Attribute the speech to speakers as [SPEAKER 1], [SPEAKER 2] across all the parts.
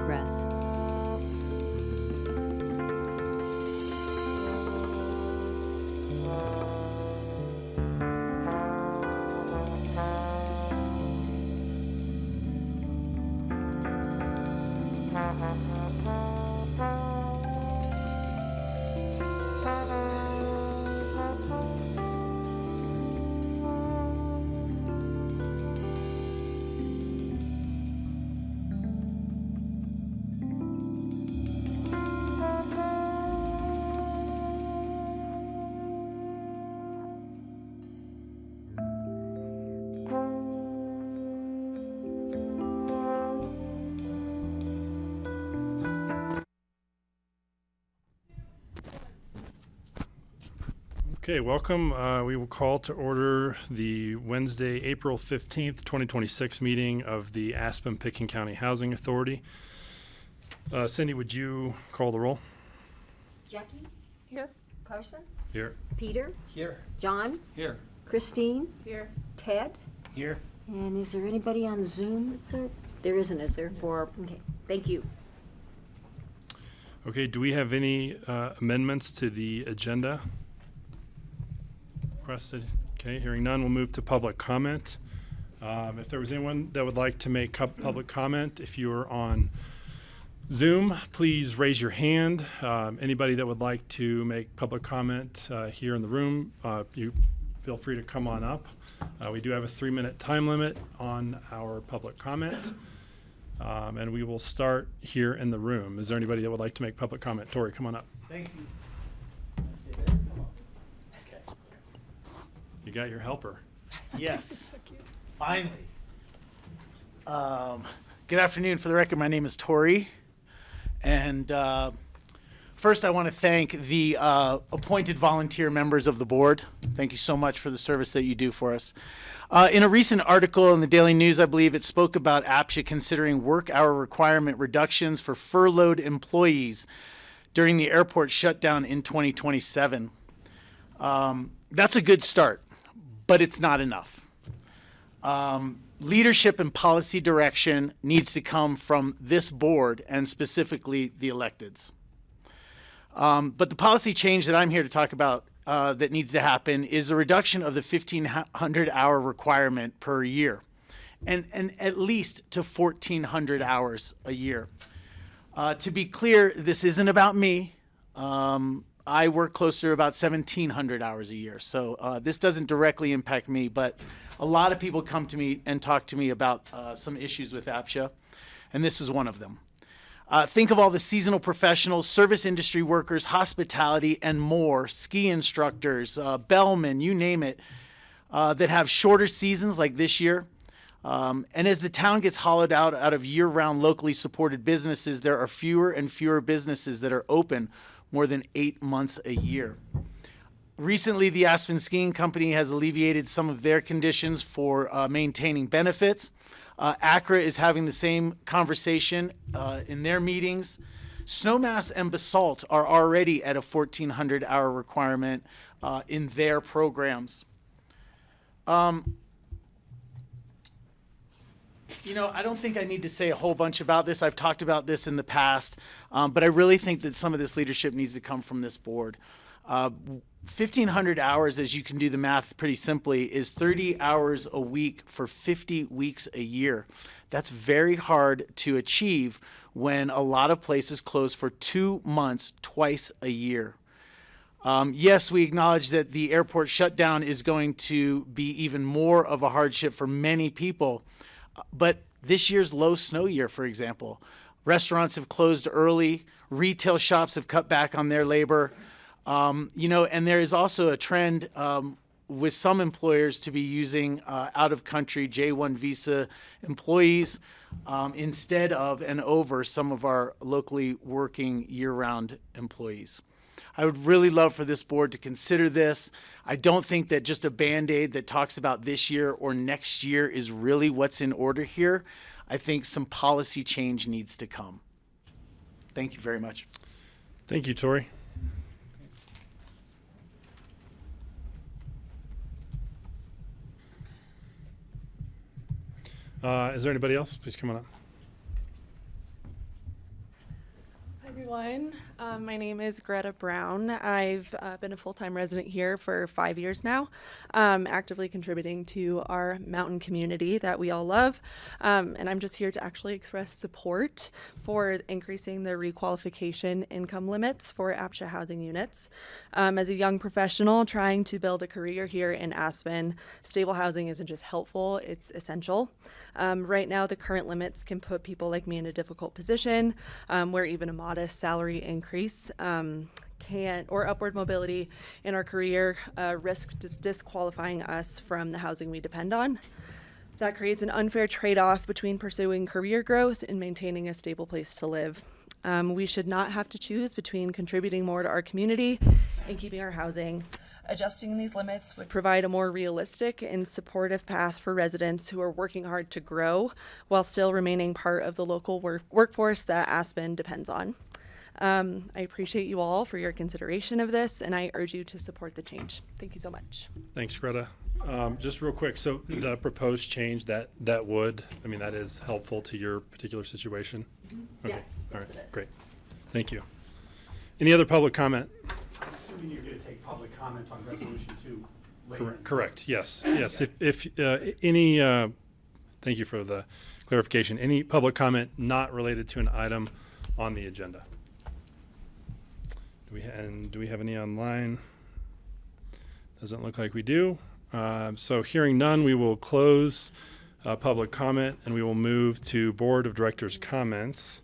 [SPEAKER 1] progress.
[SPEAKER 2] Okay, welcome. We will call to order the Wednesday, April 15th, 2026 meeting of the Aspen Pitkin County Housing Authority. Cindy, would you call the roll?
[SPEAKER 3] Jackie? Here. Carson?
[SPEAKER 2] Here.
[SPEAKER 3] Peter?
[SPEAKER 4] Here.
[SPEAKER 3] John?
[SPEAKER 4] Here.
[SPEAKER 3] Christine?
[SPEAKER 4] Here.
[SPEAKER 3] Ted?
[SPEAKER 4] Here.
[SPEAKER 3] And is there anybody on Zoom? There isn't, is there? Okay, thank you.
[SPEAKER 2] Okay, do we have any amendments to the agenda? Requested. Okay, hearing none, we'll move to public comment. If there was anyone that would like to make public comment, if you're on Zoom, please raise your hand. Anybody that would like to make public comment here in the room, you feel free to come on up. We do have a 3-minute time limit on our public comment, and we will start here in the room. Is there anybody that would like to make public comment? Tori, come on up.
[SPEAKER 4] Thank you.
[SPEAKER 2] You got your helper.
[SPEAKER 4] Yes. Finally. Good afternoon. For the record, my name is Tori. And first, I want to thank the appointed volunteer members of the board. Thank you so much for the service that you do for us. In a recent article in the Daily News, I believe it spoke about APCHA considering work hour requirement reductions for furloughed employees during the airport shutdown in 2027. That's a good start, but it's not enough. Leadership and policy direction needs to come from this board and specifically the electeds. But the policy change that I'm here to talk about that needs to happen is the reduction of the 1,500-hour requirement per year and at least to 1,400 hours a year. To be clear, this isn't about me. I work closer to about 1,700 hours a year. So this doesn't directly impact me, but a lot of people come to me and talk to me about some issues with APCHA, and this is one of them. Think of all the seasonal professionals, service industry workers, hospitality, and more, ski instructors, bellmen, you name it, that have shorter seasons like this year. And as the town gets hollowed out of year-round locally supported businesses, there are fewer and fewer businesses that are open more than 8 months a year. Recently, the Aspen Skiing Company has alleviated some of their conditions for maintaining benefits. ACRA is having the same conversation in their meetings. Snowmass and A.P.C.H.A are already at a 1,400-hour requirement in their programs. You know, I don't think I need to say a whole bunch about this. I've talked about this in the past, but I really think that some of this leadership needs to come from this board. 1,500 hours, as you can do the math pretty simply, is 30 hours a week for 50 weeks a year. That's very hard to achieve when a lot of places close for 2 months twice a year. Yes, we acknowledge that the airport shutdown is going to be even more of a hardship for many people, but this year's low snow year, for example, restaurants have closed early, retail shops have cut back on their labor. You know, and there is also a trend with some employers to be using out-of-country J-1 visa employees instead of and over some of our locally working year-round employees. I would really love for this board to consider this. I don't think that just a Band-Aid that talks about this year or next year is really what's in order here. I think some policy change needs to come. Thank you very much.
[SPEAKER 2] Thank you, Tori. Is there anybody else? Please come on up.
[SPEAKER 1] everyone. My name is Greta Brown. I've been a full-time resident here for 5 years now, actively contributing to our mountain community that we all love. And I'm just here to actually express support for increasing the requalification income limits for APCHA housing units. As a young professional trying to build a career here in Aspen, stable housing isn't just helpful, it's essential. Right now, the current limits can put people like me in a difficult position where even a modest salary increase or upward mobility in our career risk disqualifying us from the housing we depend on. That creates an unfair trade-off between pursuing career growth and maintaining a stable place to live. We should not have to choose between contributing more to our community and keeping our housing. Adjusting these limits would provide a more realistic and supportive path for residents who are working hard to grow while still remaining part of the local workforce that Aspen depends on. I appreciate you all for your consideration of this, and I urge you to support the change. Thank you so much.
[SPEAKER 2] Thanks, Greta. Just real quick, so the proposed change that is helpful to your particular situation? Okay.
[SPEAKER 1] Yes,
[SPEAKER 2] All
[SPEAKER 1] yes,
[SPEAKER 2] right,
[SPEAKER 1] it is.
[SPEAKER 2] great. Thank you. Any other public comment?
[SPEAKER 5] I'm assuming you're going to take public comment on resolution 2 later.
[SPEAKER 2] Correct, yes, yes. If any, thank you for the clarification. Any public comment not related to an item on the agenda? Do we have any online? Doesn't look like we do. So hearing none, we will close public comment and we will move to Board of Directors comments.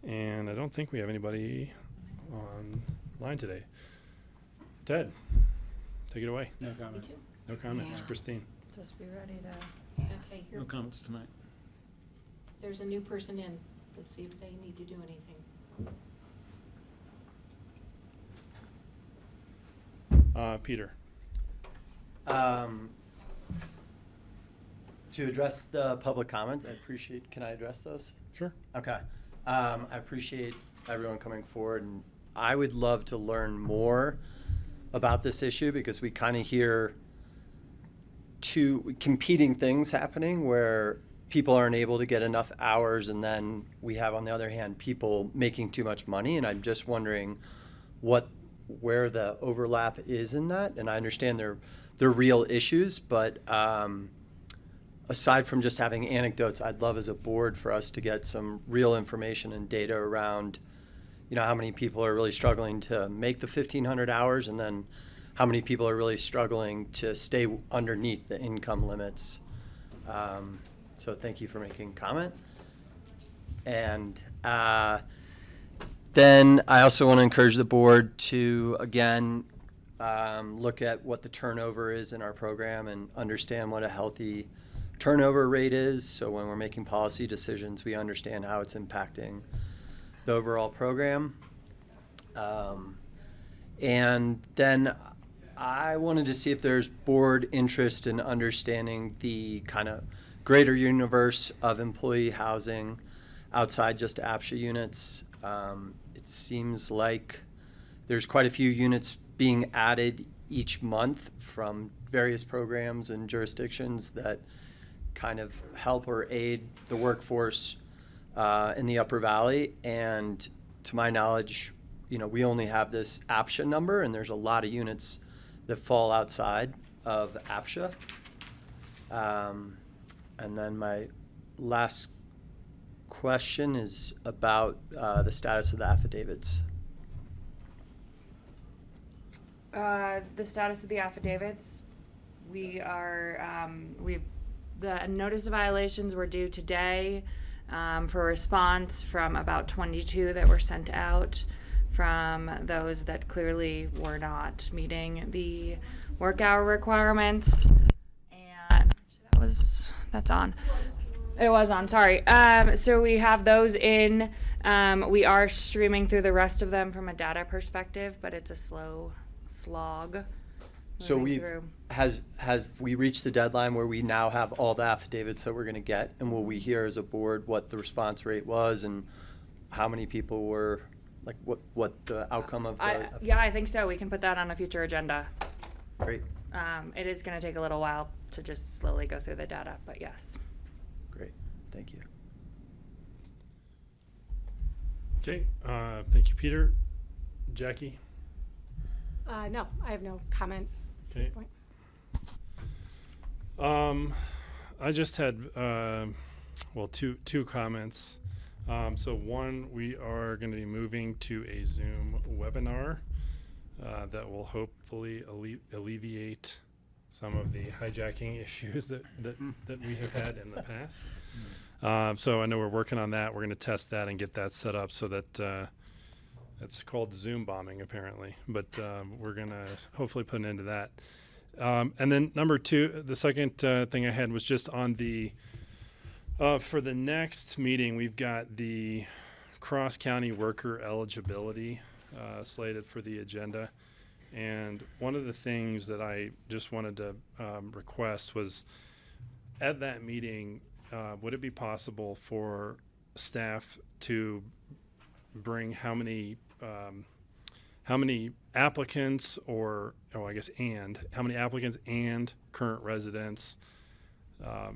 [SPEAKER 2] And I don't think we have anybody online today. Ted, take it away.
[SPEAKER 5] No comments.
[SPEAKER 2] No comments.
[SPEAKER 3] Yeah.
[SPEAKER 2] Christine.
[SPEAKER 6] Just be ready to.
[SPEAKER 3] Okay, here,
[SPEAKER 5] No comments tonight.
[SPEAKER 3] there's a new person in. Let's see if they need to do anything.
[SPEAKER 2] Peter.
[SPEAKER 7] To address the public comments, I appreciate, can I address those?
[SPEAKER 2] Sure.
[SPEAKER 7] Okay. I appreciate everyone coming forward, and I would love to learn more about this issue because we kind of hear two competing things happening where people aren't able to get enough hours, and then we have, on the other hand, people making too much money, and I'm just wondering where the overlap is in that. And I understand they're real issues, but aside from just having anecdotes, I'd love as a board for us to get some real information and data around, how many people are really struggling to make the 1,500 hours, and then how many people are really struggling to stay underneath the income limits. So thank you for making comment. And then I also want to encourage the board to, again, look at what the turnover is in our program and understand what a healthy turnover rate is. So when we're making policy decisions, we understand how it's impacting the overall program. And then I wanted to see if there's board interest in understanding the kind of greater universe of employee housing outside just APCHA units. It seems like there's quite a few units being added each month from various programs and jurisdictions that kind of help or aid the workforce in the Upper Valley. And to my knowledge, we only have this APCHA number, and there's a lot of units that fall outside of APCHA. And then my last question is about the status of the affidavits.
[SPEAKER 6] The status of the affidavits, we are, the notice of violations were due today for a response from about 22 that were sent out from those that clearly were not meeting the work hour requirements. And that's on. It was on, sorry. So we have those in. We are streaming through the rest of them from a data perspective, but it's a slow slog.
[SPEAKER 7] So
[SPEAKER 6] moving through.
[SPEAKER 7] have we reached the deadline where we now have all the affidavits that we're going to get? And will we hear as a board what the response rate was and how many people were, like what the outcome of the?
[SPEAKER 6] Yeah, I think so. We can put that on a future agenda.
[SPEAKER 7] Great,
[SPEAKER 6] It is going to take a little while to just slowly go through the data, but yes.
[SPEAKER 7] great, thank you.
[SPEAKER 2] Okay, thank you, Peter. Jackie?
[SPEAKER 8] No, I have no comment at
[SPEAKER 2] Okay.
[SPEAKER 8] this point.
[SPEAKER 2] I just had, well, two comments. So one, we are going to be moving to a Zoom webinar that will hopefully alleviate some of the hijacking issues that we have had in the past. So I know we're working on that. We're going to test that and get that set up so that it's called Zoom bombing apparently, but we're going to hopefully put an end to that. And then number two, the second thing I had was just on the for the next meeting, we've got the cross-county worker eligibility slated for the agenda. And one of the things that I just wanted to request was at that meeting, would it be possible for staff to bring how many applicants or I guess how many applicants and current residents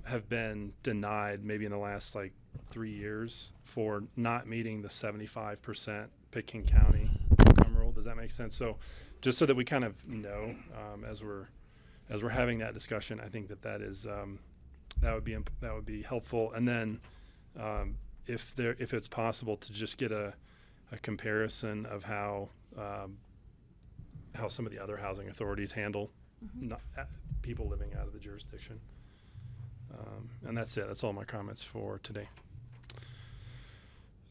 [SPEAKER 2] have been denied maybe in the last like 3 years for not meeting the 75% Pitkin County income rule? Does that make sense? So just so that we kind of know as we're having that discussion, I think that is that would be helpful. And then if it's possible to just get a comparison of how some of the other housing authorities handle people living out of the jurisdiction. And that's it. That's all my comments for today.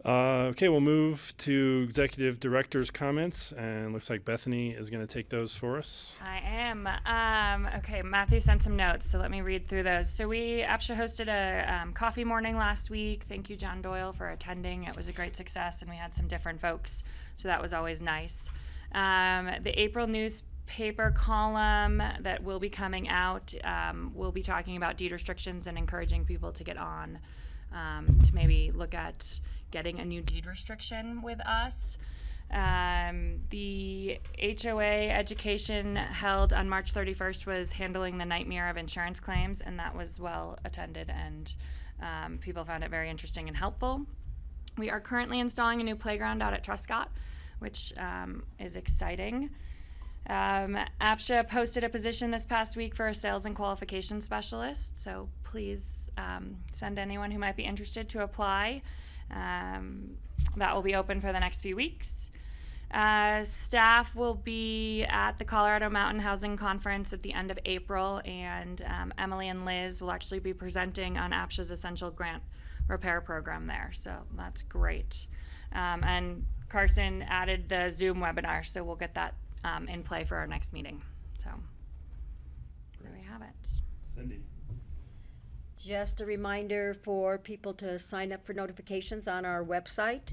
[SPEAKER 2] Okay, we'll move to executive director's comments, and looks like Bethany is going to take those for us.
[SPEAKER 6] I am. Okay, Matthew sent some notes, so let me read through those. So APCHA hosted a coffee morning last week. Thank you, John Doyle, for attending. It was a great success, and we had some different folks, so that was always nice. The April newspaper column that will be coming out will be talking about deed restrictions and encouraging people to get on to maybe look at getting a new deed restriction with us. The HOA education held on March 31st was handling the nightmare of insurance claims, and that was well attended, and people found it very interesting and helpful. We are currently installing a new playground out at Truscott, which is exciting. APCHA posted a position this past week for a sales and qualification specialist, so please send anyone who might be interested to apply. That will be open for the next few weeks. Staff will be at the Colorado Mountain Housing Conference at the end of April, and Emily and Liz will actually be presenting on APCHA's Essential Grant Repair Program there, so that's great. And Carson added the Zoom webinar, so we'll get that in play for our next meeting. So there we have it.
[SPEAKER 2] Cindy.
[SPEAKER 3] Just a reminder for people to sign up for notifications on our website.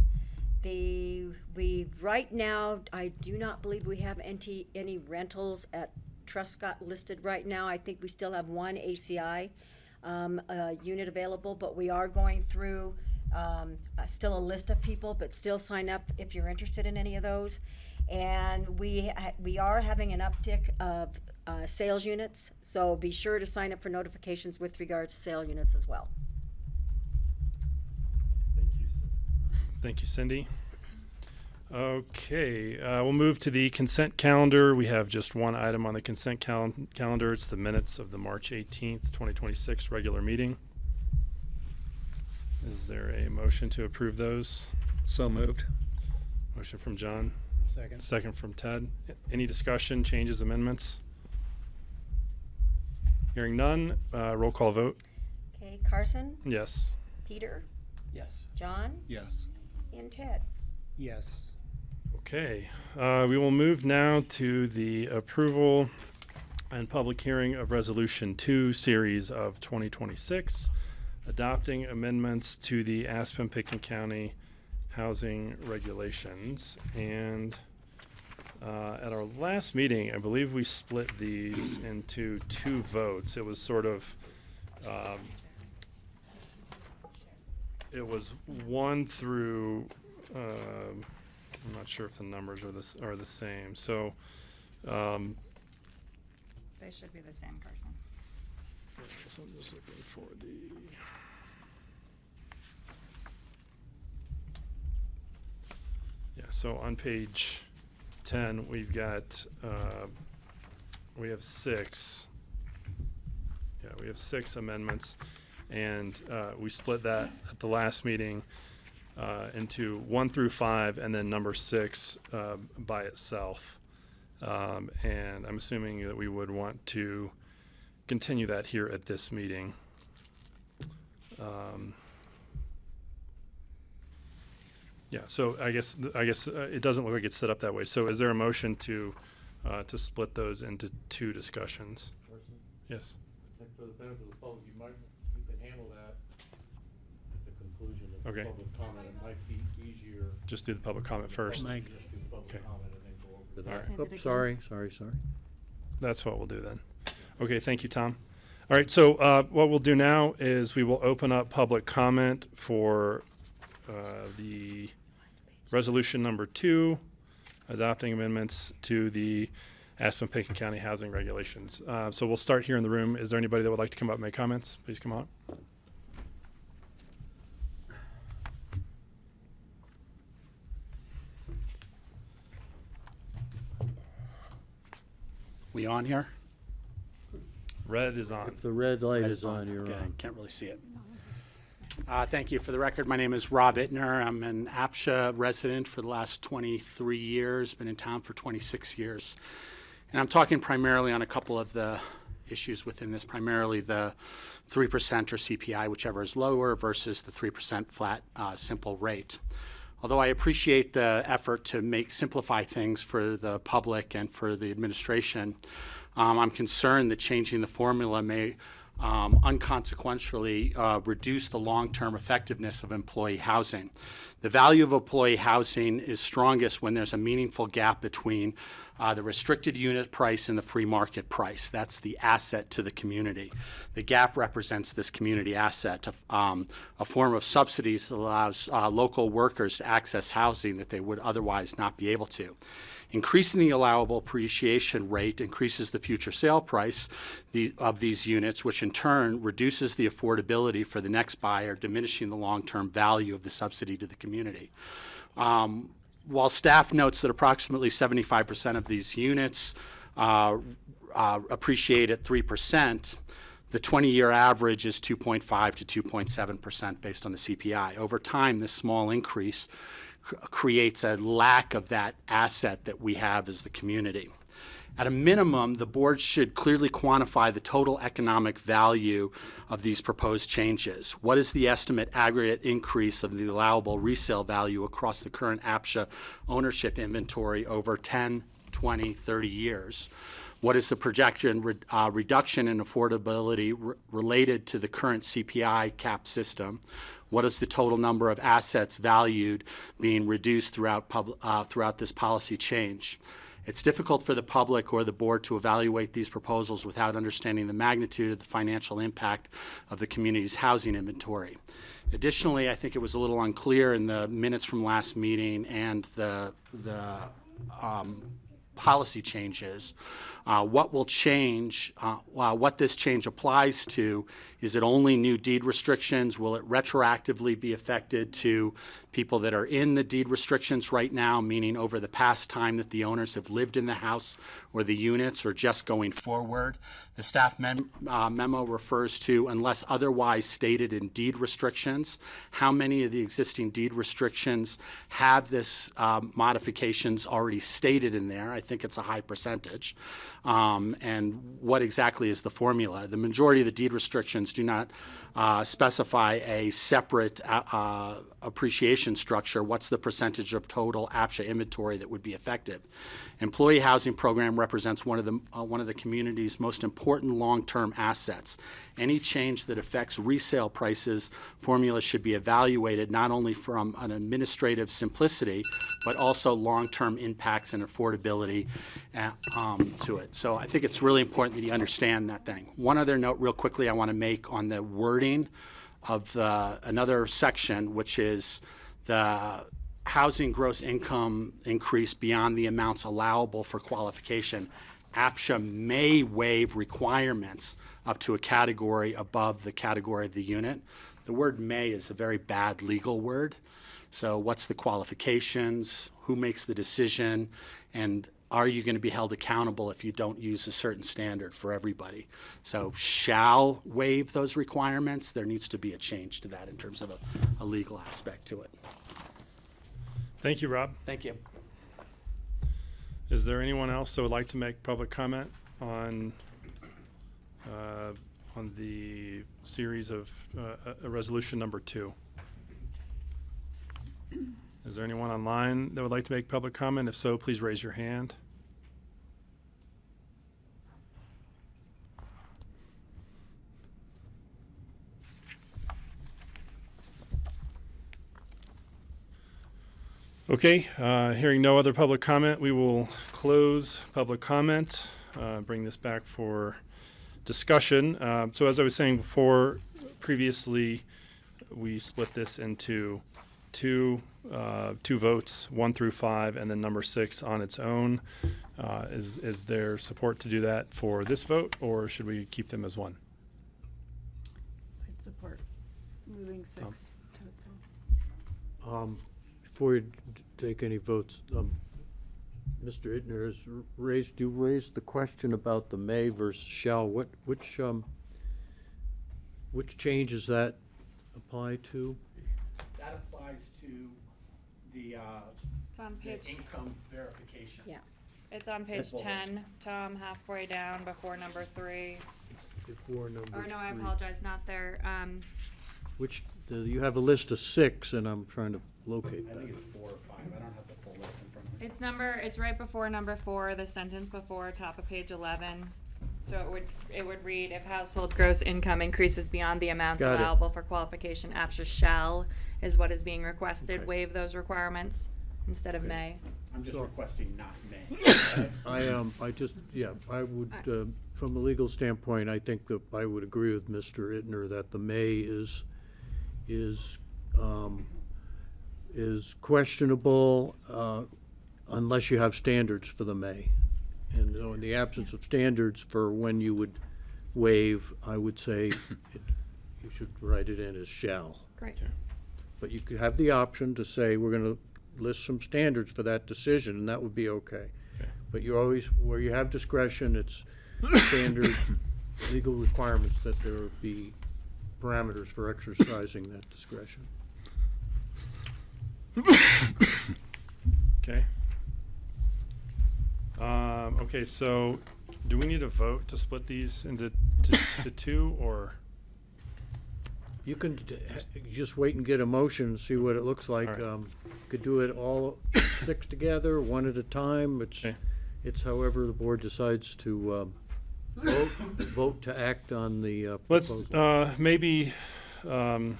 [SPEAKER 3] Right now, I do not believe we have any rentals at Truscott listed right now. I think we still have one ACI unit available, but we are going through still a list of people, but still sign up if you're interested in any of those. And we are having an uptick of sales units, so be sure to sign up for notifications with regards to sale units as well.
[SPEAKER 2] Thank you, Cindy. Okay, we'll move to the consent calendar. We have just one item on the consent calendar. It's the minutes of the March 18th, 2026 regular meeting. Is there a motion to approve those?
[SPEAKER 9] So moved.
[SPEAKER 2] Motion from John.
[SPEAKER 9] Second.
[SPEAKER 2] Second from Ted. Any discussion, changes, amendments? Hearing none, roll call vote.
[SPEAKER 3] Okay, Carson,
[SPEAKER 2] Yes.
[SPEAKER 3] Peter,
[SPEAKER 7] Yes.
[SPEAKER 3] John,
[SPEAKER 9] Yes.
[SPEAKER 3] and Ted.
[SPEAKER 9] Yes.
[SPEAKER 2] Okay, we will move now to the approval and public hearing of Resolution 2, Series of 2026, adopting amendments to the Aspen Pitkin County housing regulations. And at our last meeting, I believe we split these into two votes. It was sort of, it was 1 through, I'm not sure if the numbers are the same. So,
[SPEAKER 6] They should be the same, Carson.
[SPEAKER 2] so I'm just looking for the. Yeah, so on page 10, we've got, we have 6. Yeah, we have 6 amendments, and we split that at the last meeting into 1 through 5, and then number 6 by itself. And I'm assuming that we would want to continue that here at this meeting. Yeah, so I guess it doesn't look like it's set up that way. So is there a motion to split those into 2 discussions? Yes.
[SPEAKER 10] I think for the benefit of the public, you can handle that at the conclusion of
[SPEAKER 2] Okay.
[SPEAKER 10] the public comment. It might be easier.
[SPEAKER 2] Just do the public comment first.
[SPEAKER 10] Just do public
[SPEAKER 2] Okay.
[SPEAKER 10] comment and then go over
[SPEAKER 2] All
[SPEAKER 10] that.
[SPEAKER 2] right.
[SPEAKER 9] Oops, sorry.
[SPEAKER 2] That's what we'll do then. Okay, thank you, Tom. All right, so what we'll do now is we will open up public comment for the resolution number 2, adopting amendments to the Aspen Pitkin County Housing Regulations. So we'll start here in the room. Is there anybody that would like to come up and make comments? Please come on.
[SPEAKER 5] We on here?
[SPEAKER 2] Red is on.
[SPEAKER 9] If the red light
[SPEAKER 5] Red
[SPEAKER 9] is on, you're
[SPEAKER 5] okay,
[SPEAKER 9] on.
[SPEAKER 5] can't really see it. Thank you. For the record, my name is Rob Ittner. I'm an APCHA resident for the last 23 years, been in town for 26 years. And I'm talking primarily on a couple of the issues within this, primarily the 3% or CPI, whichever is lower, versus the 3% flat simple rate. Although I appreciate the effort to simplify things for the public and for the administration, I'm concerned that changing the formula may unconsequentially reduce the long-term effectiveness of employee housing. The value of employee housing is strongest when there's a meaningful gap between the restricted unit price and the free market price. That's the asset to the community. The gap represents this community asset, a form of subsidies that allows local workers to access housing that they would otherwise not be able to. Increasing the allowable appreciation rate increases the future sale price of these units, which in turn reduces the affordability for the next buyer, diminishing the long-term value of the subsidy to the community. While staff notes that approximately 75% of these units appreciate at 3%, the 20-year average is 2.5 to 2.7% based on the CPI. Over time, this small increase creates a lack of that asset that we have as the community. At a minimum, the board should clearly quantify the total economic value of these proposed changes. What is the estimate aggregate increase of the allowable resale value across the current APCHA ownership inventory over 10, 20, 30 years? What is the projection reduction in affordability related to the current CPI cap system? What is the total number of assets valued being reduced throughout this policy change? It's difficult for the public or the board to evaluate these proposals without understanding the magnitude of the financial impact of the community's housing inventory. Additionally, I think it was a little unclear in the minutes from last meeting and the policy changes. What will change, what this change applies to, is it only new deed restrictions? Will it retroactively be affected to people that are in the deed restrictions right now, meaning over the past time that the owners have lived in the house or the units, or just going forward? The staff memo refers to, unless otherwise stated in deed restrictions. How many of the existing deed restrictions have this modifications already stated in there? I think it's a high percentage. And what exactly is the formula? The majority of the deed restrictions do not specify a separate appreciation structure. What's the percentage of total APCHA inventory that would be effective? Employee housing program represents one of the community's most important long-term assets. Any change that affects resale prices formula should be evaluated not only from an administrative simplicity, but also long-term impacts and affordability to it. So I think it's really important that you understand that thing. One other note real quickly I want to make on the wording of another section, which is the housing gross income increase beyond the amounts allowable for qualification. APCHA may waive requirements up to a category above the category of the unit. the word may is a very bad legal word. So what's the qualifications? Who makes the decision? And are you going to be held accountable if you don't use a certain standard for everybody? So shall waive those requirements. There needs to be a change to that in terms of a legal aspect to it.
[SPEAKER 2] Thank you, Rob.
[SPEAKER 5] Thank you.
[SPEAKER 2] Is there anyone else that would like to make public comment on the series of resolution number 2? Is there anyone online that would like to make public comment? If so, please raise your hand. Okay, hearing no other public comment, we will close public comment, bring this back for discussion. So as I was saying before, previously, we split this into two votes, 1 through 5, and then number 6 on its own. Is there support to do that for this vote, or should we keep them as one?
[SPEAKER 11] I'd support moving 6
[SPEAKER 2] Tom.
[SPEAKER 11] to its own.
[SPEAKER 10] Before you take any votes, Mr. Ittner has raised the question about the may versus shall. Which changes that apply to?
[SPEAKER 5] That applies to the
[SPEAKER 6] It's on page,
[SPEAKER 5] income verification.
[SPEAKER 3] Yeah.
[SPEAKER 6] it's on page 10, Tom, halfway down before number 3.
[SPEAKER 10] Before number
[SPEAKER 6] Or no, I
[SPEAKER 10] 3.
[SPEAKER 6] apologize, not there.
[SPEAKER 10] You have a list of 6, and I'm trying to locate
[SPEAKER 5] I
[SPEAKER 10] that.
[SPEAKER 5] think it's 4 or 5. I don't have the full list in front of me.
[SPEAKER 6] It's right before number 4, the sentence before, top of page 11. So it would read, if household gross income increases beyond the amounts
[SPEAKER 10] Got it.
[SPEAKER 6] allowable for qualification, APCHA shall is what is being requested,
[SPEAKER 10] Okay.
[SPEAKER 6] waive those requirements instead of may.
[SPEAKER 5] I'm just
[SPEAKER 10] So-
[SPEAKER 5] requesting not may.
[SPEAKER 10] I would, from a legal standpoint, I think that I would agree with Mr. Ittner that the may is questionable unless you have standards for the may. And so in the absence of standards for when you would waive, I would say you should write it in as shall.
[SPEAKER 6] Great.
[SPEAKER 10] But you could have the option to say, we're going to list some standards for that decision, and that would be okay. But you always, where you have discretion, it's standard legal requirements that there be parameters for exercising that discretion.
[SPEAKER 2] Okay. Okay, so do we need a vote to split these into to 2, or?
[SPEAKER 10] You can just wait and get a motion and see what it looks like.
[SPEAKER 2] All right.
[SPEAKER 10] Could do it all 6 together, one at a time.
[SPEAKER 2] Okay.
[SPEAKER 10] It's however the board decides to vote to act on the
[SPEAKER 2] Let's
[SPEAKER 10] proposal.
[SPEAKER 2] maybe, I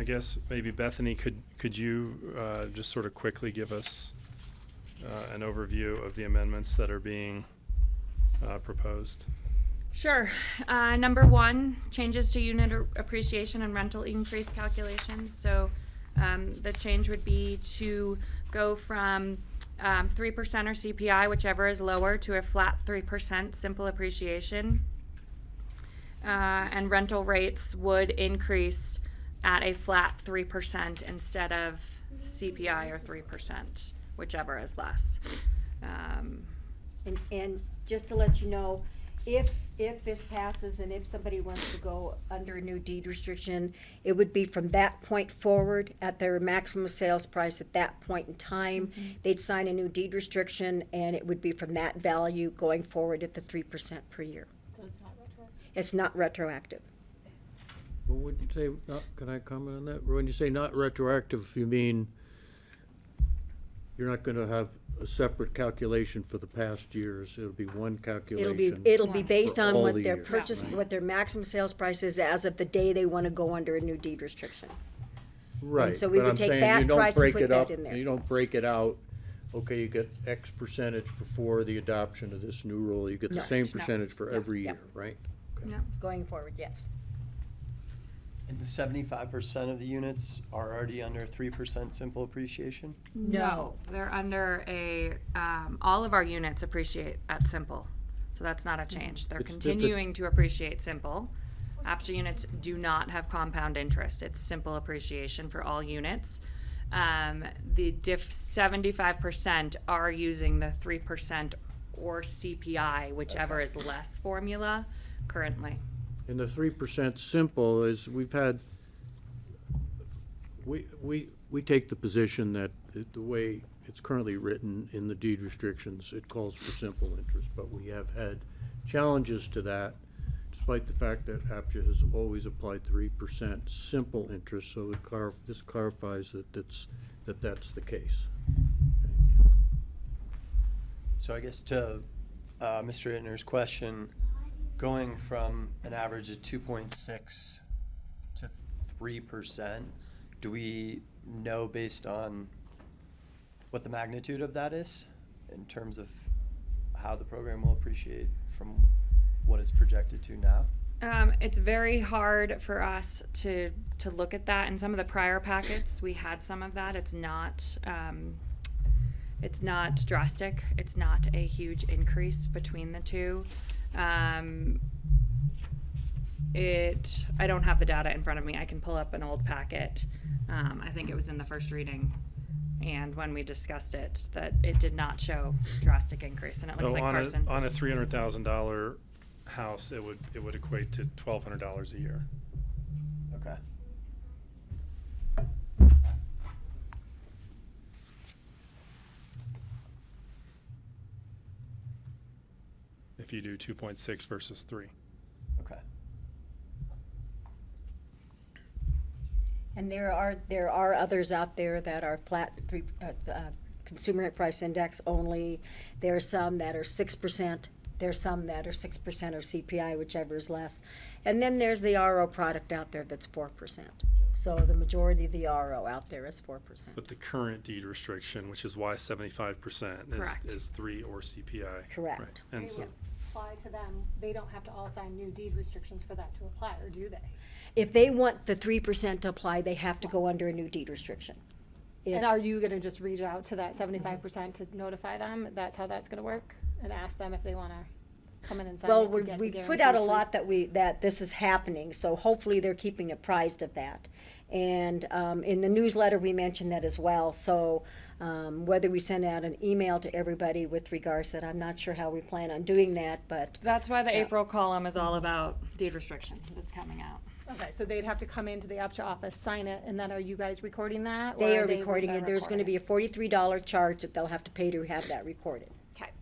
[SPEAKER 2] guess maybe Bethany, could you just sort of quickly give us an overview of the amendments that are being proposed?
[SPEAKER 6] Sure. Number 1, changes to unit appreciation and rental increase calculations. So the change would be to go from 3% or CPI, whichever is lower, to a flat 3% simple appreciation. And rental rates would increase at a flat 3% instead of CPI or 3%, whichever is less.
[SPEAKER 3] And just to let you know, if this passes and if somebody wants to go under a new deed restriction, it would be from that point forward at their maximum sales price at that point in time. They'd sign a new deed restriction and it would be from that value going forward at the 3% per year.
[SPEAKER 11] So it's not retroactive.
[SPEAKER 3] It's not retroactive.
[SPEAKER 10] Well, would you say, can I comment on that? When you say not retroactive, you mean you're not going to have a separate calculation for the past years? It'll be one calculation?
[SPEAKER 3] It'll be based
[SPEAKER 10] For
[SPEAKER 3] on
[SPEAKER 10] all
[SPEAKER 3] what
[SPEAKER 10] the
[SPEAKER 3] their
[SPEAKER 10] years,
[SPEAKER 3] purchase,
[SPEAKER 10] right.
[SPEAKER 3] what their maximum sales price is as of the day they want to go under a new deed restriction.
[SPEAKER 10] Right,
[SPEAKER 3] so we
[SPEAKER 10] but
[SPEAKER 3] would
[SPEAKER 10] I'm
[SPEAKER 3] take
[SPEAKER 10] saying
[SPEAKER 3] that
[SPEAKER 10] you don't
[SPEAKER 3] price and
[SPEAKER 10] break
[SPEAKER 3] put
[SPEAKER 10] it
[SPEAKER 3] that
[SPEAKER 10] up.
[SPEAKER 3] in there.
[SPEAKER 10] You don't break it out, okay, you get X percentage before the adoption of this new rule, you get the
[SPEAKER 3] No.
[SPEAKER 10] same
[SPEAKER 3] No.
[SPEAKER 10] percentage for
[SPEAKER 3] Yeah.
[SPEAKER 10] every
[SPEAKER 3] Yeah.
[SPEAKER 10] year, right?
[SPEAKER 6] No.
[SPEAKER 3] Going forward, yes.
[SPEAKER 7] And 75% of the units are already under 3% simple appreciation?
[SPEAKER 3] No.
[SPEAKER 6] They're under a, all of our units appreciate at simple. So that's not a change. They're
[SPEAKER 10] It's the-
[SPEAKER 6] continuing to appreciate simple. APCHA units do not have compound interest. It's simple appreciation for all units. The 75% are using the 3% or CPI, whichever is less formula currently.
[SPEAKER 10] And the 3% simple is, we've had, we take the position that the way it's currently written in the deed restrictions, it calls for simple interest, but we have had challenges to that, despite the fact that APCHA has always applied 3% simple interest, so this clarifies that that's the case.
[SPEAKER 7] So I guess to Mr. Ittner's question, going from an average of 2.6 to 3%, do we know based on what the magnitude of that is in terms of how the program will appreciate from what it's projected to now?
[SPEAKER 6] It's very hard for us to look at that. In some of the prior packets, we had some of that. It's not drastic. It's not a huge increase between the two. I don't have the data in front of me. I can pull up an old packet. I think it was in the first reading, and when we discussed it, that it did not show drastic increase, and it looks
[SPEAKER 2] So
[SPEAKER 6] like
[SPEAKER 2] on
[SPEAKER 6] Carson.
[SPEAKER 2] a $300,000 house, it would equate to $1,200 a year.
[SPEAKER 7] Okay.
[SPEAKER 2] If you do 2.6 versus 3.
[SPEAKER 7] Okay.
[SPEAKER 3] And there are others out there that are flat consumer price index only. There are some that are 6%. There's some that are 6% or CPI, whichever is less. And then there's the RO product out there that's 4%. So the majority of the RO out there is 4%.
[SPEAKER 2] But the current deed restriction, which is why 75%
[SPEAKER 6] Correct.
[SPEAKER 2] is 3 or CPI.
[SPEAKER 3] Correct.
[SPEAKER 2] Right. And
[SPEAKER 8] They
[SPEAKER 2] so,
[SPEAKER 8] would apply to them. They don't have to all sign new deed restrictions for that to apply, or do they?
[SPEAKER 3] If they want the 3% to apply, they have to go under a new deed restriction.
[SPEAKER 8] And are you gonna just reach out to that 75% to notify them? That's how that's gonna work? And ask them if they wanna come in and sign
[SPEAKER 3] Well,
[SPEAKER 8] it to get the
[SPEAKER 3] we put
[SPEAKER 8] guarantee
[SPEAKER 3] out a
[SPEAKER 8] free?
[SPEAKER 3] lot that this is happening, so hopefully they're keeping apprised of that. And in the newsletter, we mentioned that as well, so whether we send out an email to everybody with regards to that, I'm not sure how we plan on doing that, but
[SPEAKER 6] That's why the
[SPEAKER 3] Yeah.
[SPEAKER 6] April column is all about deed restrictions that's coming out.
[SPEAKER 8] Okay, so they'd have to come into the APCHA office, sign it, and then are you guys recording that?
[SPEAKER 3] they
[SPEAKER 8] or
[SPEAKER 3] are recording
[SPEAKER 8] gonna
[SPEAKER 3] it. There's gonna be a $43 charge that they'll have to pay to have that recorded.
[SPEAKER 8] Okay.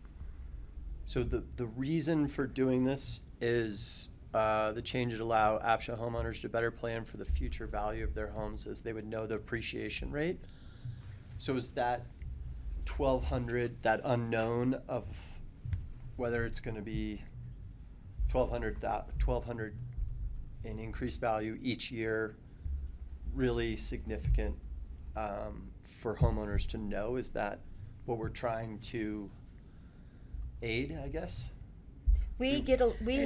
[SPEAKER 7] So the reason for doing this is the change would allow APCHA homeowners to better plan for the future value of their homes as they would know the appreciation rate. So is that 1,200, that unknown of whether it's going to be 1,200 in increased value each year, really significant for homeowners to know? Is that what we're trying to aid, I guess?
[SPEAKER 3] We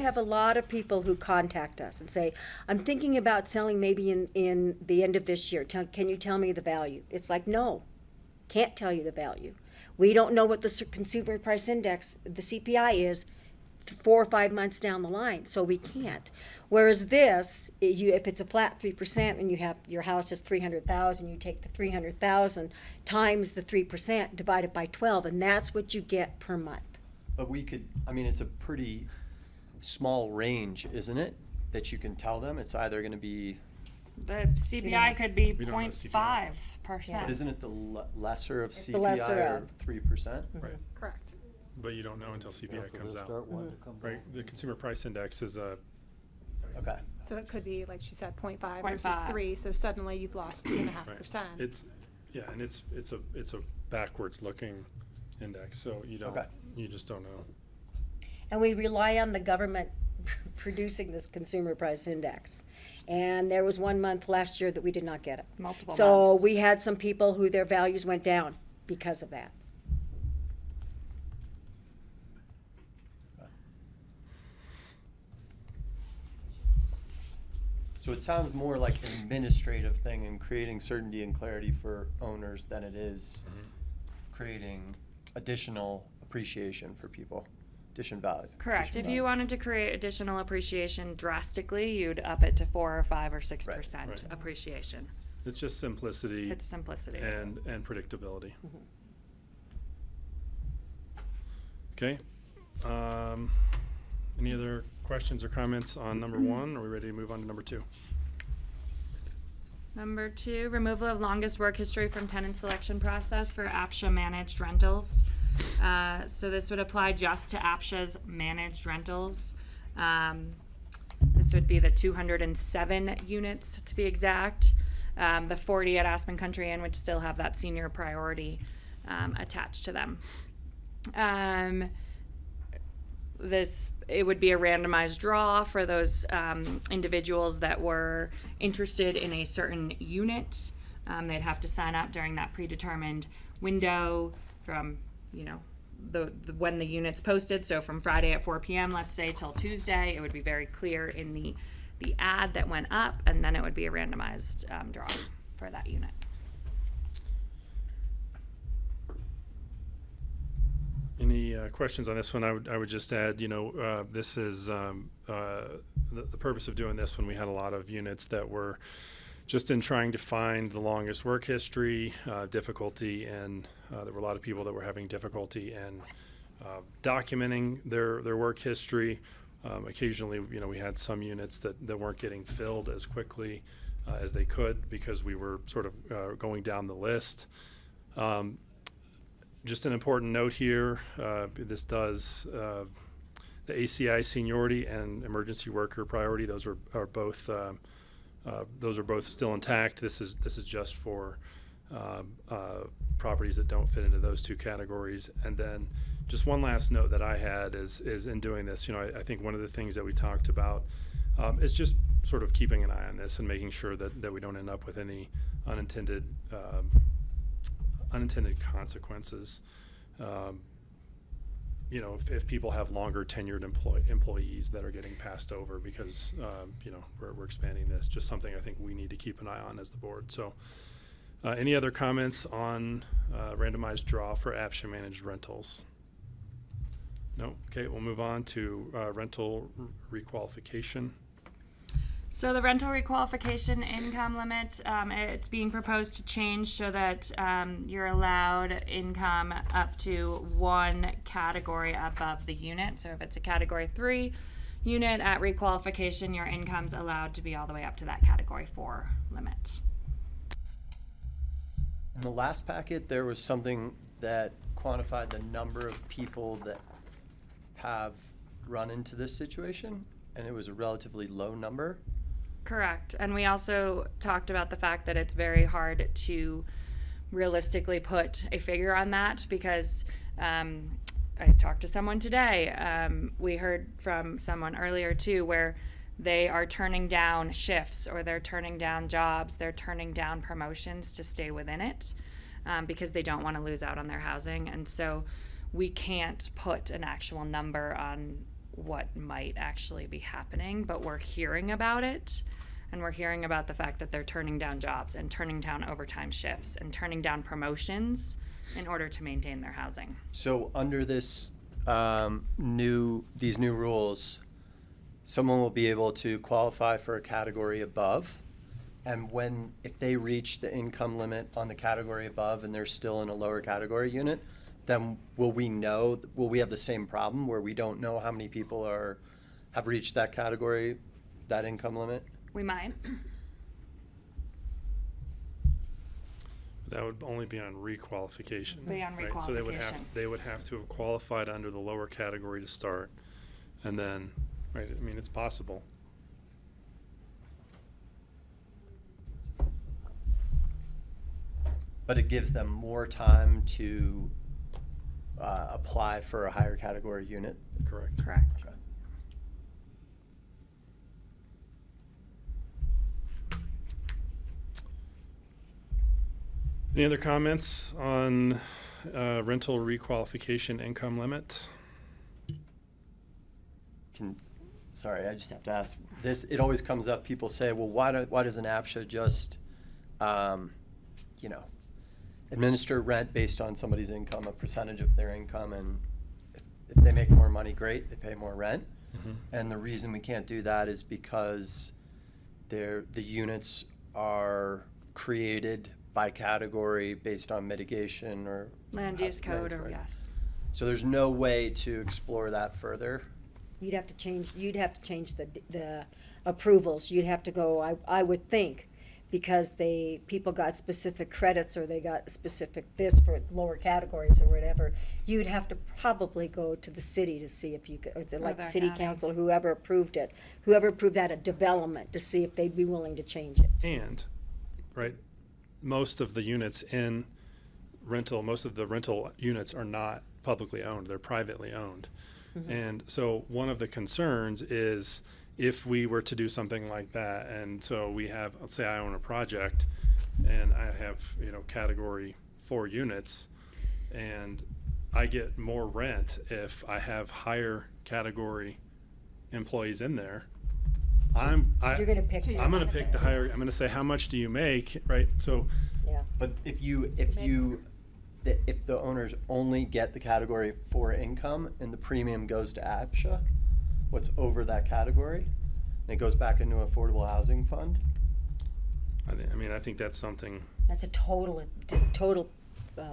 [SPEAKER 3] have a lot of people who contact us and say, I'm thinking about selling maybe in the end of this year. Can you tell me the value? It's like, no, can't tell you the value. We don't know what the consumer price index, the CPI is 4 or 5 months down the line, so we can't. Whereas this, if it's a flat 3% and you have, your house is 300,000, you take the 300,000 times the 3%, divide it by 12, and that's what you get per month.
[SPEAKER 7] But we could, I mean, it's a pretty small range, isn't it? That you can tell them it's either going to be,
[SPEAKER 6] The CPI could be
[SPEAKER 2] We don't know
[SPEAKER 6] 0.5%.
[SPEAKER 7] isn't it the lesser of
[SPEAKER 3] It's the lesser
[SPEAKER 7] CPI or
[SPEAKER 3] of.
[SPEAKER 7] 3%?
[SPEAKER 2] right.
[SPEAKER 8] Correct.
[SPEAKER 2] But you don't know until CPI comes out.
[SPEAKER 3] Mm-hmm.
[SPEAKER 2] Right. The consumer price index is a
[SPEAKER 7] Okay.
[SPEAKER 8] So it could be, like she said, 0.5 versus
[SPEAKER 6] 0.5.
[SPEAKER 8] 3, so suddenly you've lost 2.5%.
[SPEAKER 2] right. It's and it's a backwards looking index, so you don't
[SPEAKER 7] Okay.
[SPEAKER 2] you just don't know.
[SPEAKER 3] And we rely on the government producing this consumer price index. And there was 1 month last year that we did not get it.
[SPEAKER 6] Multiple
[SPEAKER 3] So
[SPEAKER 6] months.
[SPEAKER 3] we had some people who their values went down because of that.
[SPEAKER 7] So it sounds more like an administrative thing and creating certainty and clarity for owners than it is creating additional appreciation for people. addition value.
[SPEAKER 6] Correct.
[SPEAKER 7] addition
[SPEAKER 6] If
[SPEAKER 7] value.
[SPEAKER 6] you wanted to create additional appreciation drastically, you'd up it to 4 or 5 or 6%
[SPEAKER 2] Right.
[SPEAKER 6] appreciation.
[SPEAKER 2] It's just simplicity
[SPEAKER 6] It's simplicity.
[SPEAKER 2] and predictability. Okay. Any other questions or comments on number 1? Are we ready to move on to number 2?
[SPEAKER 6] Number 2, removal of longest work history from tenant selection process for APCHA managed rentals. So this would apply just to APCHA's managed rentals. This would be the 207 units to be exact. The 40 at Aspen Country Inn, which still have that senior priority attached to them. It would be a randomized draw for those individuals that were interested in a certain unit. They'd have to sign up during that predetermined window from, when the unit's posted. So from Friday at 4 p.m., let's say, till Tuesday, it would be very clear in the ad that went up, and then it would be a randomized draw for that unit.
[SPEAKER 2] Any questions on this one? I would just add, this is the purpose of doing this when we had a lot of units that were just in trying to find the longest work history, difficulty, and there were a lot of people that were having difficulty in documenting their work history. Occasionally, we had some units that weren't getting filled as quickly as they could because we were sort of going down the list. Just an important note here, this does, the ACI seniority and emergency worker priority, those are both still intact. This is just for properties that don't fit into those two categories. And then just one last note that I had is in doing this, I think one of the things that we talked about is just sort of keeping an eye on this and making sure that we don't end up with any unintended consequences. If people have longer tenured employees that are getting passed over because we're expanding this, just something I think we need to keep an eye on as the board. So any other comments on randomized draw for APCHA managed rentals? No? Okay, we'll move on to rental requalification.
[SPEAKER 6] So the rental requalification income limit, it's being proposed to change so that you're allowed income up to 1 category above the unit. So if it's a category 3 unit at requalification, your income's allowed to be all the way up to that category 4 limit.
[SPEAKER 7] In the last packet, there was something that quantified the number of people that have run into this situation, and it was a relatively low number.
[SPEAKER 6] Correct. And we also talked about the fact that it's very hard to realistically put a figure on that because I talked to someone today. We heard from someone earlier too where they are turning down shifts or they're turning down jobs, they're turning down promotions to stay within it because they don't want to lose out on their housing. And so we can't put an actual number on what might actually be happening, but we're hearing about it, and we're hearing about the fact that they're turning down jobs and turning down overtime shifts and turning down promotions in order to maintain their housing.
[SPEAKER 7] So under this these new rules, someone will be able to qualify for a category above, and if they reach the income limit on the category above and they're still in a lower category unit, then will we have the same problem where we don't know how many people have reached that category, that income limit?
[SPEAKER 6] We might.
[SPEAKER 2] That would only be on requalification.
[SPEAKER 6] Be on
[SPEAKER 2] right? So
[SPEAKER 6] requalification.
[SPEAKER 2] they would have to have qualified under the lower category to start, and then, right? I mean, it's possible.
[SPEAKER 7] But it gives them more time to apply for a higher category unit.
[SPEAKER 2] Correct.
[SPEAKER 6] Correct.
[SPEAKER 7] Okay.
[SPEAKER 2] Any other comments on rental requalification income limit?
[SPEAKER 7] Sorry, I just have to ask this. It always comes up. People say, "Well, why does an APCHA just, administer rent based on somebody's income, a percentage of their income?" And if they make more money, great, they pay more rent.
[SPEAKER 2] Mm-hmm.
[SPEAKER 7] And the reason we can't do that is because the units are created by category based on mitigation or
[SPEAKER 6] Land use code, or
[SPEAKER 7] right.
[SPEAKER 6] yes.
[SPEAKER 7] So there's no way to explore that further.
[SPEAKER 3] You'd have to change the approvals. You'd have to go, I would think, because people got specific credits or they got specific this for lower categories or whatever. You'd have to probably go to the city to see if you could, or the like
[SPEAKER 6] the
[SPEAKER 3] city
[SPEAKER 6] county.
[SPEAKER 3] council, whoever approved that a development, to see if they'd be willing to change it.
[SPEAKER 2] And, right, most of the units in rental, most of the rental units are not publicly owned, they're privately owned. And so one of the concerns is if we were to do something like that, and so we have, let's say I own a project and I have, category 4 units, and I get more rent if I have higher category employees in there.
[SPEAKER 3] You're gonna pick.
[SPEAKER 2] I'm gonna pick the higher, I'm gonna say, how much do you make, right? So,
[SPEAKER 3] Yeah.
[SPEAKER 7] But if the owners only get the category 4 income and the premium goes to APCHA, what's over that category, and it goes back into affordable housing fund.
[SPEAKER 2] I think that's something,
[SPEAKER 3] That's a total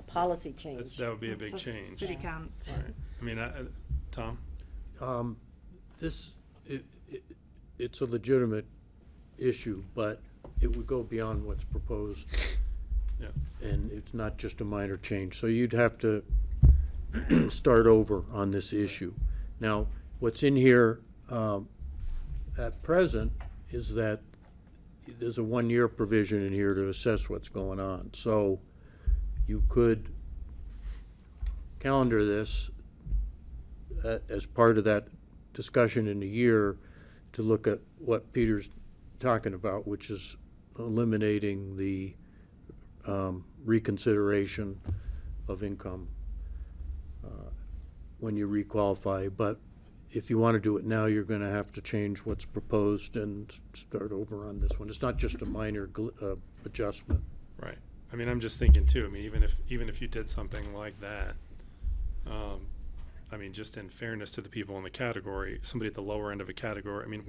[SPEAKER 3] policy change.
[SPEAKER 2] that would be a big
[SPEAKER 6] It's
[SPEAKER 2] change.
[SPEAKER 6] City count.
[SPEAKER 2] Right. Tom?
[SPEAKER 10] It's a legitimate issue, but it would go beyond what's proposed.
[SPEAKER 2] Yeah.
[SPEAKER 10] And it's not just a minor change. So you'd have to start over on this issue. Now, what's in here at present is that there's a 1-year provision in here to assess what's going on. So you could calendar this as part of that discussion in a year to look at what Peter's talking about, which is eliminating the reconsideration of income when you requalify. But if you want to do it now, you're going to have to change what's proposed and start over on this one. It's not just a minor adjustment.
[SPEAKER 2] Right. I'm just thinking too, even if you did something like that, just in fairness to the people in the category, somebody at the lower end of a category,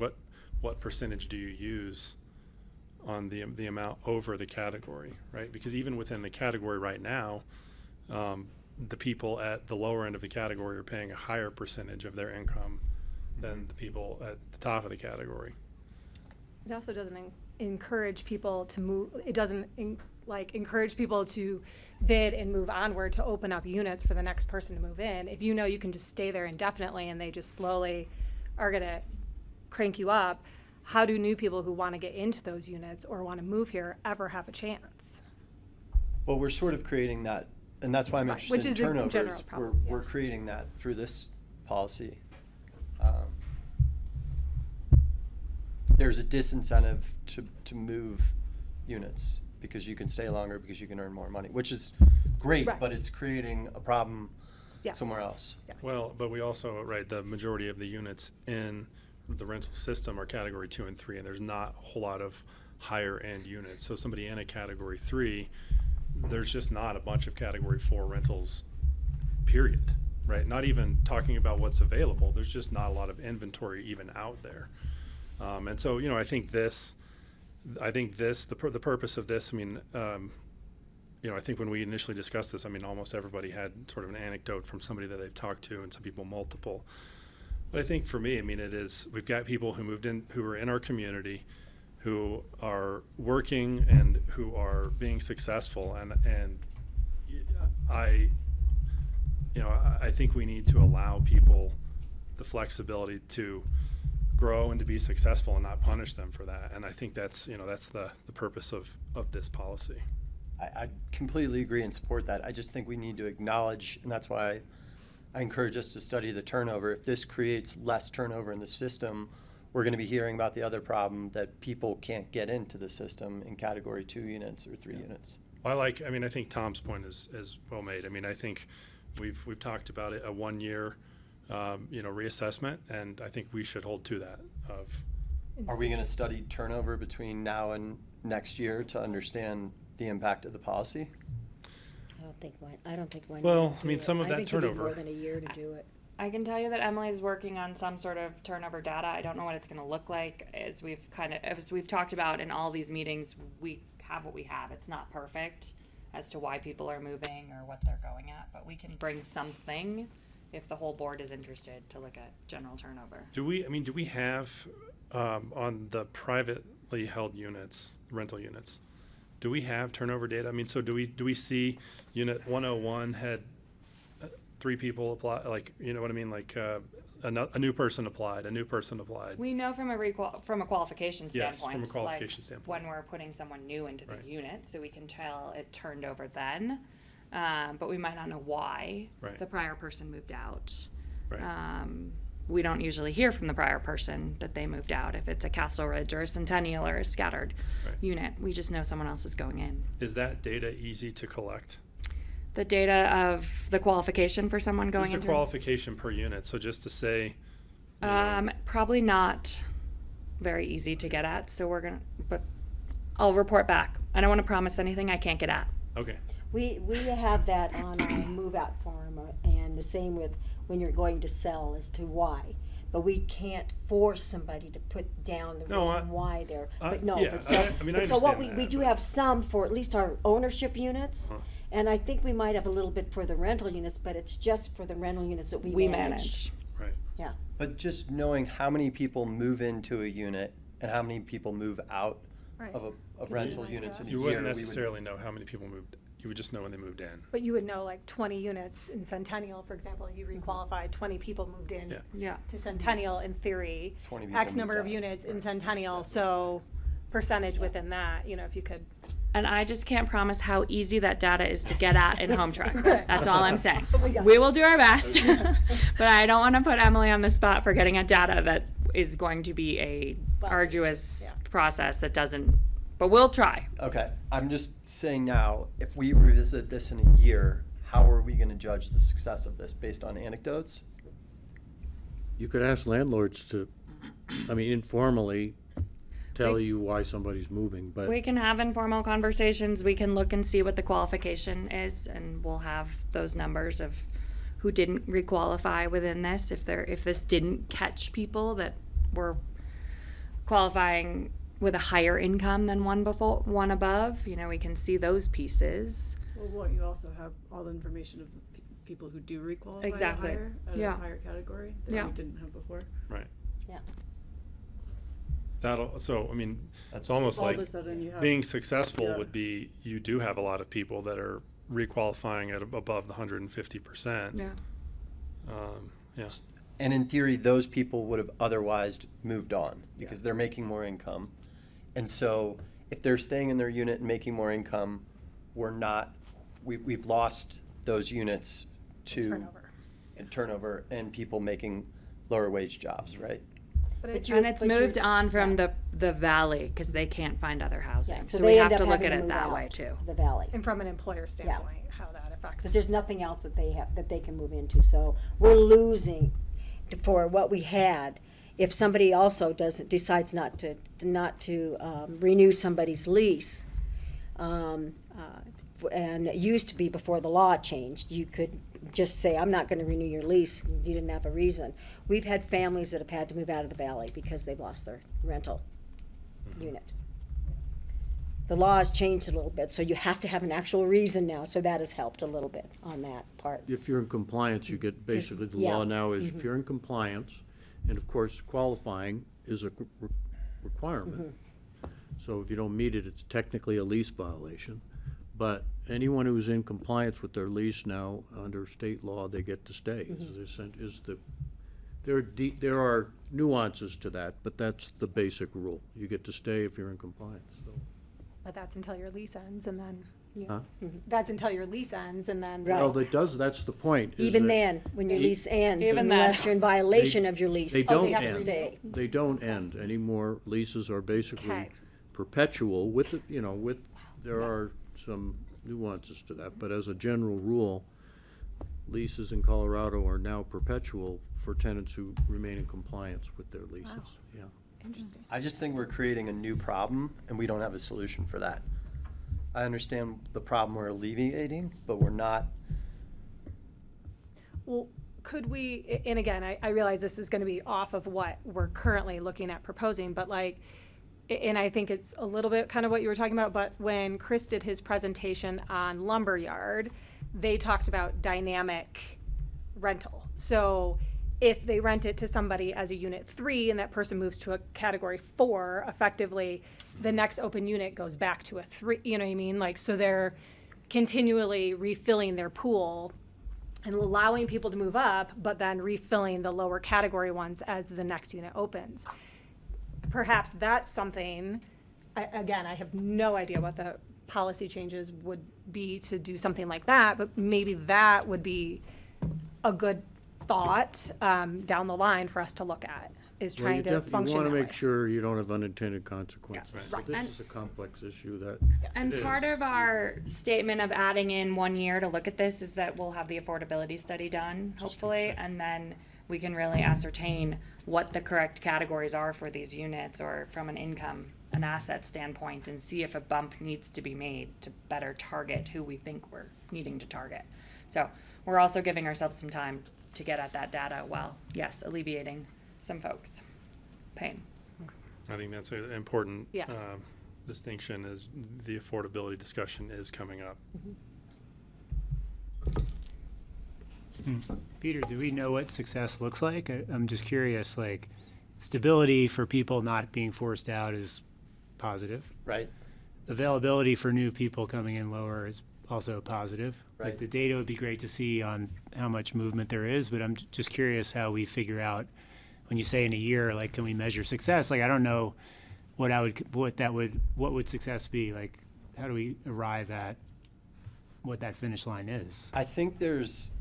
[SPEAKER 2] what percentage do you use on the amount over the category, right? Because even within the category right now, the people at the lower end of the category are paying a higher percentage of their income than the people at the top of the category.
[SPEAKER 8] It also doesn't encourage people to move, it doesn't encourage people to bid and move onward to open up units for the next person to move in. If you know you can just stay there indefinitely and they just slowly are gonna crank you up, how do new people who wanna get into those units or wanna move here ever have a chance?
[SPEAKER 7] Well, we're sort of creating that, and that's why I'm
[SPEAKER 8] Right,
[SPEAKER 7] interested
[SPEAKER 8] which
[SPEAKER 7] in
[SPEAKER 8] is a
[SPEAKER 7] turnovers.
[SPEAKER 8] general problem,
[SPEAKER 7] We're
[SPEAKER 8] yeah.
[SPEAKER 7] creating that through this policy. There's a disincentive to move units because you can stay longer because you can earn more money, which is great,
[SPEAKER 8] Right.
[SPEAKER 7] but it's creating a problem
[SPEAKER 8] Yes.
[SPEAKER 7] somewhere else.
[SPEAKER 8] Yes.
[SPEAKER 2] Well, but we also, right, the majority of the units in the rental system are category 2 and 3, and there's not a whole lot of higher end units. So somebody in a category 3, there's just not a bunch of category 4 rentals, period, right? Not even talking about what's available. There's just not a lot of inventory even out there. And so, I think the purpose of this, I think when we initially discussed this, almost everybody had sort of an anecdote from somebody that they've talked to, and some people multiple. But I think for me, we've got people who moved in, who are in our community, who are working and who are being successful, and I think we need to allow people the flexibility to grow and to be successful and not punish them for that. And I think that's the purpose of this policy.
[SPEAKER 7] I completely agree and support that. I just think we need to acknowledge, and that's why I encourage us to study the turnover. If this creates less turnover in the system, we're going to be hearing about the other problem that people can't get into the system in category 2 units or 3 units.
[SPEAKER 2] Well, I think Tom's point is well made. I think we've talked about it, a 1-year reassessment, and I think we should hold to that.
[SPEAKER 7] Are we going to study turnover between now and next year to understand the impact of the policy?
[SPEAKER 3] I don't think one.
[SPEAKER 2] Well,
[SPEAKER 3] year would do it.
[SPEAKER 2] some of that
[SPEAKER 3] I think you need
[SPEAKER 2] turnover-
[SPEAKER 3] more than a year to do it.
[SPEAKER 6] I can tell you that Emily is working on some sort of turnover data. I don't know what it's going to look like. As we've talked about in all these meetings, we have what we have. It's not perfect as to why people are moving or what they're going at, but we can bring something if the whole board is interested to look at general turnover.
[SPEAKER 2] Do we have, on the privately held units, rental units, do we have turnover data? I mean, so do we see unit 101 had 3 people apply, like, you know what I mean? Like, a new person applied,
[SPEAKER 6] We know from a qualification
[SPEAKER 2] Yes,
[SPEAKER 6] standpoint.
[SPEAKER 2] from a qualification
[SPEAKER 6] like
[SPEAKER 2] standpoint.
[SPEAKER 6] When we're putting someone new into the
[SPEAKER 2] Right.
[SPEAKER 6] unit, so we can tell it turned over then. But we might not know why
[SPEAKER 2] Right.
[SPEAKER 6] the prior person moved out.
[SPEAKER 2] Right.
[SPEAKER 6] We don't usually hear from the prior person that they moved out. If it's a Castle Ridge or a Centennial or a scattered
[SPEAKER 2] Right.
[SPEAKER 6] unit, we just know someone else is going in.
[SPEAKER 2] Is that data easy to collect?
[SPEAKER 6] The data of the qualification for someone going
[SPEAKER 2] Just a
[SPEAKER 6] into
[SPEAKER 2] qualification per unit, so just to say, you know,
[SPEAKER 6] probably not very easy to get at. So but I'll report back. I don't want to promise anything I can't get at.
[SPEAKER 2] okay,
[SPEAKER 3] We have that on our move-out form, and the same with when you're going to sell as to why. But we can't force somebody to put down the
[SPEAKER 2] No,
[SPEAKER 3] reason why they're, but no.
[SPEAKER 2] yeah,
[SPEAKER 3] but so,
[SPEAKER 2] I mean, I
[SPEAKER 3] but so what
[SPEAKER 2] understand
[SPEAKER 3] we
[SPEAKER 2] that,
[SPEAKER 3] do
[SPEAKER 2] but-
[SPEAKER 3] have some for at least our ownership units,
[SPEAKER 2] Uh-huh.
[SPEAKER 3] and I think we might have a little bit for the rental units, but it's just for the rental units that
[SPEAKER 6] We manage.
[SPEAKER 2] right.
[SPEAKER 3] Yeah.
[SPEAKER 7] But just knowing how many people move into a unit and how many people move out
[SPEAKER 8] Right.
[SPEAKER 7] of rental units in a
[SPEAKER 2] You
[SPEAKER 7] year.
[SPEAKER 2] wouldn't
[SPEAKER 7] we would-
[SPEAKER 2] necessarily know how many people moved, you would just know when they moved in.
[SPEAKER 8] But you would know like 20 units in Centennial, for example, you requalified, 20 people moved in
[SPEAKER 2] Yeah.
[SPEAKER 6] Yeah.
[SPEAKER 8] to Centennial in theory.
[SPEAKER 7] 20 people
[SPEAKER 8] X number
[SPEAKER 7] moved
[SPEAKER 8] of
[SPEAKER 7] out.
[SPEAKER 8] units in Centennial, so percentage within that, you know, if you could.
[SPEAKER 6] And I just can't promise how easy that data is to get at in Home Truck.
[SPEAKER 8] Right.
[SPEAKER 6] That's all I'm saying.
[SPEAKER 8] We got
[SPEAKER 6] We
[SPEAKER 8] it.
[SPEAKER 6] will do our best, but I don't want to put Emily on the spot for getting at data that is going to be a arduous
[SPEAKER 8] Yeah.
[SPEAKER 6] process that doesn't, but we'll try.
[SPEAKER 7] Okay, I'm just saying now, if we revisit this in a year, how are we gonna judge the success of this based on anecdotes?
[SPEAKER 10] You could ask landlords to, I mean, informally tell you why somebody's moving, but
[SPEAKER 6] We can have informal conversations. We can look and see what the qualification is, and we'll have those numbers of who didn't requalify within this. If this didn't catch people that were qualifying with a higher income than one above, you know, we can see those pieces.
[SPEAKER 11] Well, what, you also have all the information of the people who do requalify
[SPEAKER 6] Exactly.
[SPEAKER 11] at
[SPEAKER 6] Yeah.
[SPEAKER 11] a higher category that
[SPEAKER 6] Yeah.
[SPEAKER 11] we didn't have before.
[SPEAKER 2] Right.
[SPEAKER 3] Yeah.
[SPEAKER 2] So, I mean,
[SPEAKER 7] That's
[SPEAKER 2] it's almost
[SPEAKER 11] All
[SPEAKER 2] like
[SPEAKER 11] of a sudden you have.
[SPEAKER 2] being successful
[SPEAKER 11] Yeah.
[SPEAKER 2] would be, you do have a lot of people that are requalifying at above the 150%.
[SPEAKER 6] Yeah.
[SPEAKER 2] Yeah.
[SPEAKER 7] And in theory, those people would have otherwise moved on because they're making more income. And so if they're staying in their unit and making more income, we've lost those units to
[SPEAKER 8] Turnover.
[SPEAKER 7] turnover and people making lower wage jobs, right?
[SPEAKER 8] But
[SPEAKER 3] But
[SPEAKER 8] it,
[SPEAKER 3] you-
[SPEAKER 6] And it's
[SPEAKER 3] but
[SPEAKER 6] moved
[SPEAKER 3] you're-
[SPEAKER 6] on from
[SPEAKER 3] yeah.
[SPEAKER 6] the valley because they can't find other housing.
[SPEAKER 3] Yeah,
[SPEAKER 6] So
[SPEAKER 3] they
[SPEAKER 6] we
[SPEAKER 3] end
[SPEAKER 6] have
[SPEAKER 3] up
[SPEAKER 6] to look
[SPEAKER 3] having
[SPEAKER 6] at it
[SPEAKER 3] move
[SPEAKER 6] that
[SPEAKER 3] out
[SPEAKER 6] way too.
[SPEAKER 3] The valley.
[SPEAKER 8] and from an employer standpoint, how that affects.
[SPEAKER 3] Because there's nothing else that they have, that they can move into, so we're losing for what we had. If somebody also decides not to renew somebody's lease, and it used to be before the law changed, you could just say, I'm not gonna renew your lease, you didn't have a reason. We've had families that have had to move out of the valley because they've lost their rental unit. The law has changed a little bit, so you have to have an actual reason now, so that has helped a little bit on that part.
[SPEAKER 10] if you're in compliance, you get, basically, the
[SPEAKER 3] Yeah.
[SPEAKER 10] law now is if you're in compliance, and of course, qualifying is a requirement. So if you don't meet it, it's technically a lease violation. But anyone who's in compliance with their lease now, under state law, they get to stay. There are nuances to that, but that's the basic rule. You get to stay if you're in compliance, so.
[SPEAKER 8] But that's until your lease ends, and then,
[SPEAKER 10] Huh?
[SPEAKER 8] that's until your lease ends, and then.
[SPEAKER 3] Right.
[SPEAKER 10] Well, that's the point. is
[SPEAKER 3] Even
[SPEAKER 10] that
[SPEAKER 3] then, when your
[SPEAKER 10] E-
[SPEAKER 3] lease ends,
[SPEAKER 6] Even
[SPEAKER 3] unless
[SPEAKER 6] then.
[SPEAKER 3] you're in violation of your lease,
[SPEAKER 10] They
[SPEAKER 3] you
[SPEAKER 10] don't
[SPEAKER 3] have to
[SPEAKER 10] end.
[SPEAKER 3] stay.
[SPEAKER 10] They don't end anymore. Leases are basically
[SPEAKER 8] Okay.
[SPEAKER 10] perpetual with, there are some nuances to that, but as a general rule, leases in Colorado are now perpetual for tenants who remain in compliance with their leases, yeah.
[SPEAKER 8] Interesting.
[SPEAKER 7] I just think we're creating a new problem and we don't have a solution for that. I understand the problem we're alleviating, but we're not.
[SPEAKER 8] Well, could we, and again, I realize this is gonna be off of what we're currently looking at proposing, but like, and I think it's a little bit kind of what you were talking about, but when Chris did his presentation on Lumberyard, they talked about dynamic rental. So if they rent it to somebody as a unit 3 and that person moves to a category 4, effectively, the next open unit goes back to a 3, you know what I mean? Like, so they're continually refilling their pool and allowing people to move up, but then refilling the lower category ones as the next unit opens. Perhaps that's something, again, I have no idea what the policy changes would be to do something like that, but maybe that would be a good thought down the line for us to look at, is
[SPEAKER 10] Well,
[SPEAKER 8] trying
[SPEAKER 10] you
[SPEAKER 8] to
[SPEAKER 10] definitely
[SPEAKER 8] function
[SPEAKER 10] want
[SPEAKER 8] that
[SPEAKER 10] to
[SPEAKER 8] way.
[SPEAKER 10] make sure you don't have unintended consequences.
[SPEAKER 8] Yes.
[SPEAKER 10] So
[SPEAKER 8] Right.
[SPEAKER 10] this
[SPEAKER 6] And-
[SPEAKER 10] is a complex issue that,
[SPEAKER 6] And
[SPEAKER 2] It
[SPEAKER 6] part
[SPEAKER 2] is.
[SPEAKER 6] of our statement of adding in 1 year to look at this is that we'll have the affordability study done, hopefully, and then we can really ascertain what the correct categories are for these units, or from an income, an asset standpoint, and see if a bump needs to be made to better target who we think we're needing to target. So we're also giving ourselves some time to get at that data while, yes, alleviating some folks' pain.
[SPEAKER 2] I think that's an important
[SPEAKER 8] Yeah.
[SPEAKER 2] distinction, is the affordability discussion is coming up.
[SPEAKER 12] Peter, do we know what success looks like? I'm just curious, like, stability for people not being forced out is positive.
[SPEAKER 7] Right?
[SPEAKER 12] Availability for new people coming in lower is also positive. Like,
[SPEAKER 7] Right.
[SPEAKER 12] the data would be great to see on how much movement there is, but I'm just curious how we figure out, when you say in a year, like, can we measure success? Like, I don't know what would success be? Like, how do we arrive at what that finish line is?
[SPEAKER 7] I think there's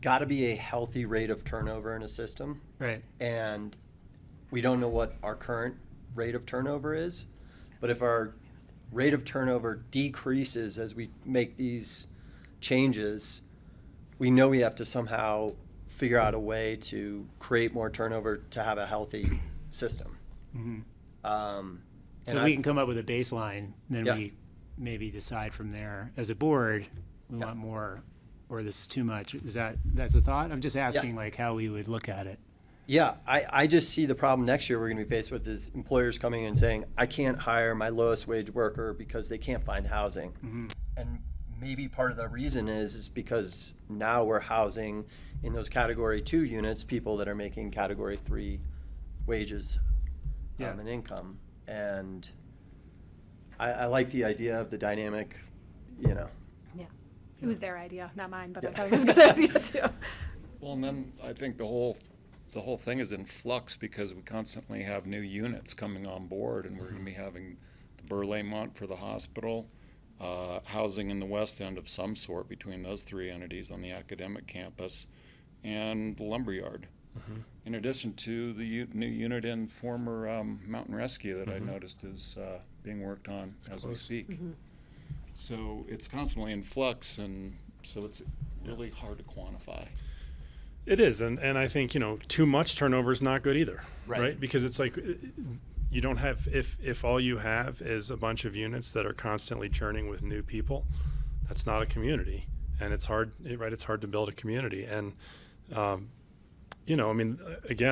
[SPEAKER 7] got to be a healthy rate of turnover in a system,
[SPEAKER 12] Right.
[SPEAKER 7] and we don't know what our current rate of turnover is, but if our rate of turnover decreases as we make these changes, we know we have to somehow figure out a way to create more turnover to have a healthy system.
[SPEAKER 12] Mhm.
[SPEAKER 7] And
[SPEAKER 12] So we can come up with a baseline, then
[SPEAKER 7] Yeah.
[SPEAKER 12] we maybe decide from there. As a board, we
[SPEAKER 7] Yeah.
[SPEAKER 12] want more, or this is too much. That's the thought? I'm just asking like how we would look at it.
[SPEAKER 7] Yeah, I just see the problem next year we're going to be faced with is employers coming in and saying, I can't hire my lowest wage worker because they can't find housing. And maybe part of the reason is because now we're housing in those category 2 units people that are making category 3 wages
[SPEAKER 12] Yeah.
[SPEAKER 7] and income. And I like the idea of the dynamic,
[SPEAKER 8] Yeah. It was their idea, not mine, but I
[SPEAKER 7] Yeah.
[SPEAKER 8] thought it was a good idea too.
[SPEAKER 9] Well, and then I think the whole thing is in flux because we constantly have new units coming on board, and we're going to be having the Burlemont for the hospital, housing in the west end of some sort between those 3 entities on the academic campus, and the lumberyard. In addition to the new unit in former Mountain Rescue that I noticed is being worked on as we speak. So it's constantly in flux, and so it's really hard to quantify.
[SPEAKER 2] It is, and I think, too much turnover is not good either,
[SPEAKER 7] Right.
[SPEAKER 2] right? Because it's like, you don't have, if all you have is a bunch of units that are constantly churning with new people, that's not a community, and it's hard, right? It's hard to build a community, and again,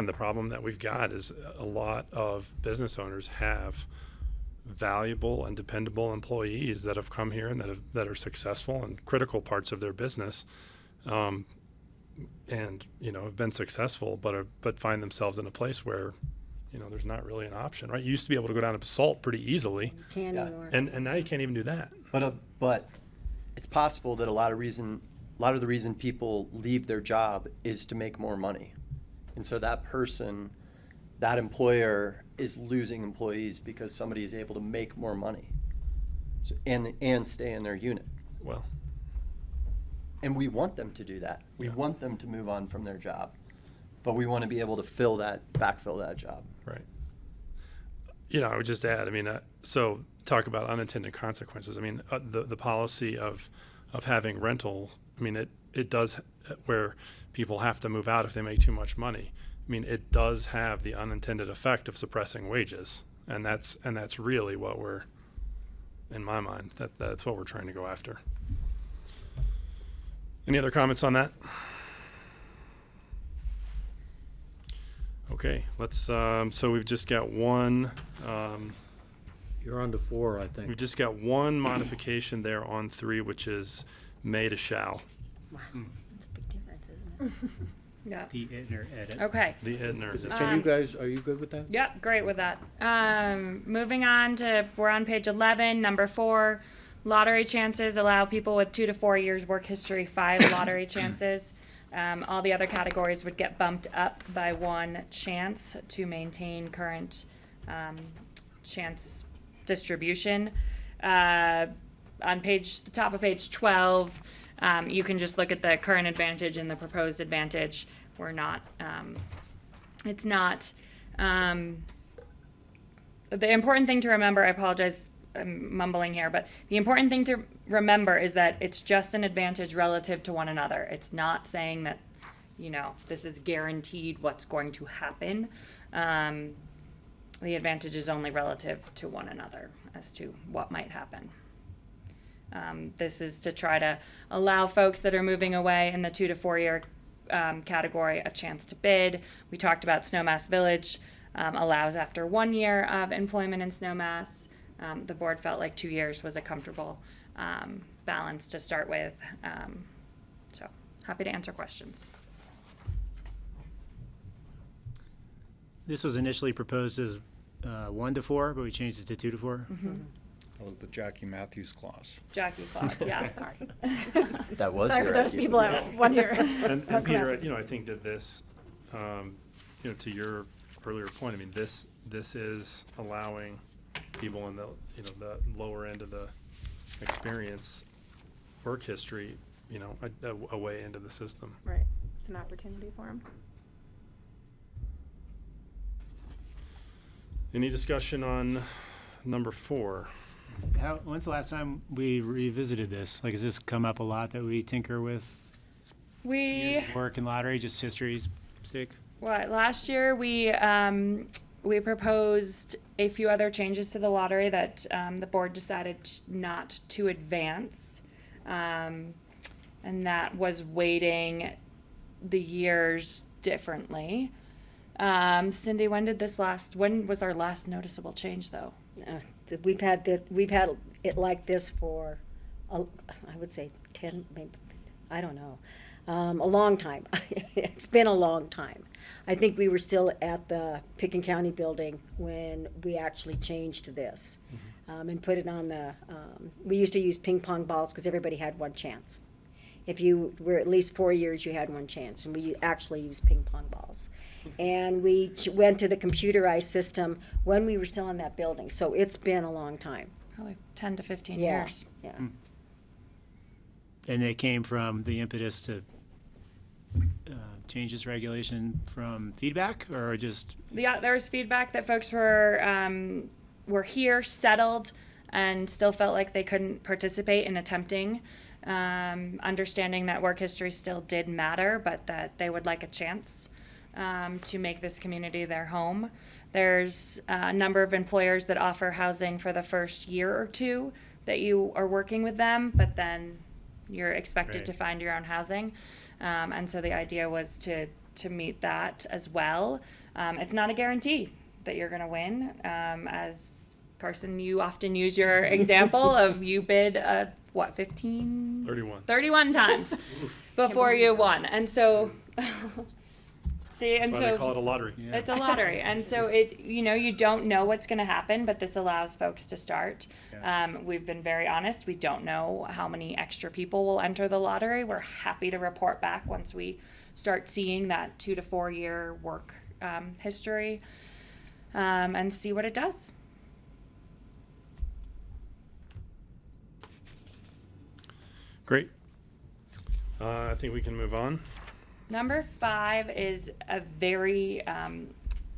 [SPEAKER 2] the problem that we've got is a lot of business owners have valuable and dependable employees that have come here and that are successful and critical parts of their business. And have been successful, but find themselves in a place where, there's not really an option, right? You used to be able to go down to Basalt pretty easily,
[SPEAKER 3] Can't
[SPEAKER 7] Yeah.
[SPEAKER 3] anymore.
[SPEAKER 2] and now you can't even do that.
[SPEAKER 7] But it's possible that a lot of the reason people leave their job is to make more money. And so that employer is losing employees because somebody is able to make more money and stay in their unit.
[SPEAKER 2] Well,
[SPEAKER 7] And we want them to do that. We
[SPEAKER 2] Yeah.
[SPEAKER 7] want them to move on from their job. But we want to be able to backfill that job.
[SPEAKER 2] right. I would just add, so talk about unintended consequences. The policy of having rental, it does, where people have to move out if they make too much money. It does have the unintended effect of suppressing wages, and that's really what we're, in my mind, that's what we're trying to go after. Any other comments on that? Okay, let's, so we've just got one,
[SPEAKER 10] You're on to 4, I think.
[SPEAKER 2] we've just got one modification there on 3, which is may to shall.
[SPEAKER 3] That's a big difference, isn't it?
[SPEAKER 6] Yeah.
[SPEAKER 12] The inner edit.
[SPEAKER 6] Okay.
[SPEAKER 2] The Edner.
[SPEAKER 10] So you guys, are you good with that?
[SPEAKER 6] Yep, great with that. Moving on to, we're on page 11, number 4. Lottery chances allow people with 2 to 4 years work history 5 lottery chances. All the other categories would get bumped up by 1 chance to maintain current chance distribution. On the top of page 12, you can just look at the current advantage and the proposed advantage. We're not, it's not, the important thing to remember, I apologize, I'm mumbling here, but the important thing to remember is that it's just an advantage relative to one another. It's not saying that, you know, this is guaranteed what's going to happen. The advantage is only relative to one another as to what might happen. This is to try to allow folks that are moving away in the 2 to 4 year category a chance to bid. We talked about Snowmass Village allows after 1 year of employment in Snowmass. The board felt like 2 years was a comfortable balance to start with. So happy to answer questions.
[SPEAKER 12] This was initially proposed as 1 to 4, but we changed it to 2 to 4.
[SPEAKER 9] That was the Jackie Matthews clause.
[SPEAKER 6] Jackie Claus, yeah, sorry.
[SPEAKER 7] That was
[SPEAKER 8] Sorry for
[SPEAKER 7] your
[SPEAKER 8] those
[SPEAKER 7] idea.
[SPEAKER 8] people at 1 year.
[SPEAKER 2] And Peter, you know, I think that this, you know, to your earlier point, I mean, this is allowing people in the, you know, the lower end of the experience, work history, you know, a way into the system.
[SPEAKER 8] Right, it's an opportunity for them.
[SPEAKER 2] Any discussion on number 4?
[SPEAKER 12] When's the last time we revisited this? Like, has this come up a lot that we tinker with?
[SPEAKER 6] We,
[SPEAKER 12] Work and lottery, just history's sake?
[SPEAKER 6] what, last year we proposed a few other changes to the lottery that the board decided not to advance. And that was weighting the years differently. Cindy, when was our last noticeable change though?
[SPEAKER 3] We've had it like this for, I would say 10, maybe, I don't know, a long time. It's been a long time. I think we were still at the Pitkin County building when we actually changed to this. And put it on the, we used to use ping pong balls because everybody had 1 chance. If you were at least 4 years, you had 1 chance, and we actually used ping pong balls. And we went to the computerized system when we were still in that building, so it's been a long time.
[SPEAKER 6] Probably 10 to 15
[SPEAKER 3] Yeah,
[SPEAKER 6] years.
[SPEAKER 3] yeah.
[SPEAKER 12] And it came from the impetus to change this regulation from feedback, or just?
[SPEAKER 6] Yeah, there was feedback that folks were here, settled, and still felt like they couldn't participate in attempting, understanding that work history still did matter, but that they would like a chance to make this community their home. There's a number of employers that offer housing for the first year or 2 that you are working with them, but then you're expected
[SPEAKER 2] Right.
[SPEAKER 6] to find your own housing. And so the idea was to meet that as well. It's not a guarantee that you're going to win. As Carson, you often use your example of you bid, 15?
[SPEAKER 2] 31.
[SPEAKER 6] 31 times before you won. And so, see,
[SPEAKER 2] That's
[SPEAKER 6] and
[SPEAKER 2] why
[SPEAKER 6] so
[SPEAKER 2] they call it a lottery.
[SPEAKER 6] it's a lottery. And so you don't know what's going to happen, but this allows folks to start. We've been very honest. We don't know how many extra people will enter the lottery. We're happy to report back once we start seeing that 2 to 4 year work history and see what it does.
[SPEAKER 2] Great. I think we can move on.
[SPEAKER 6] Number 5 is a very,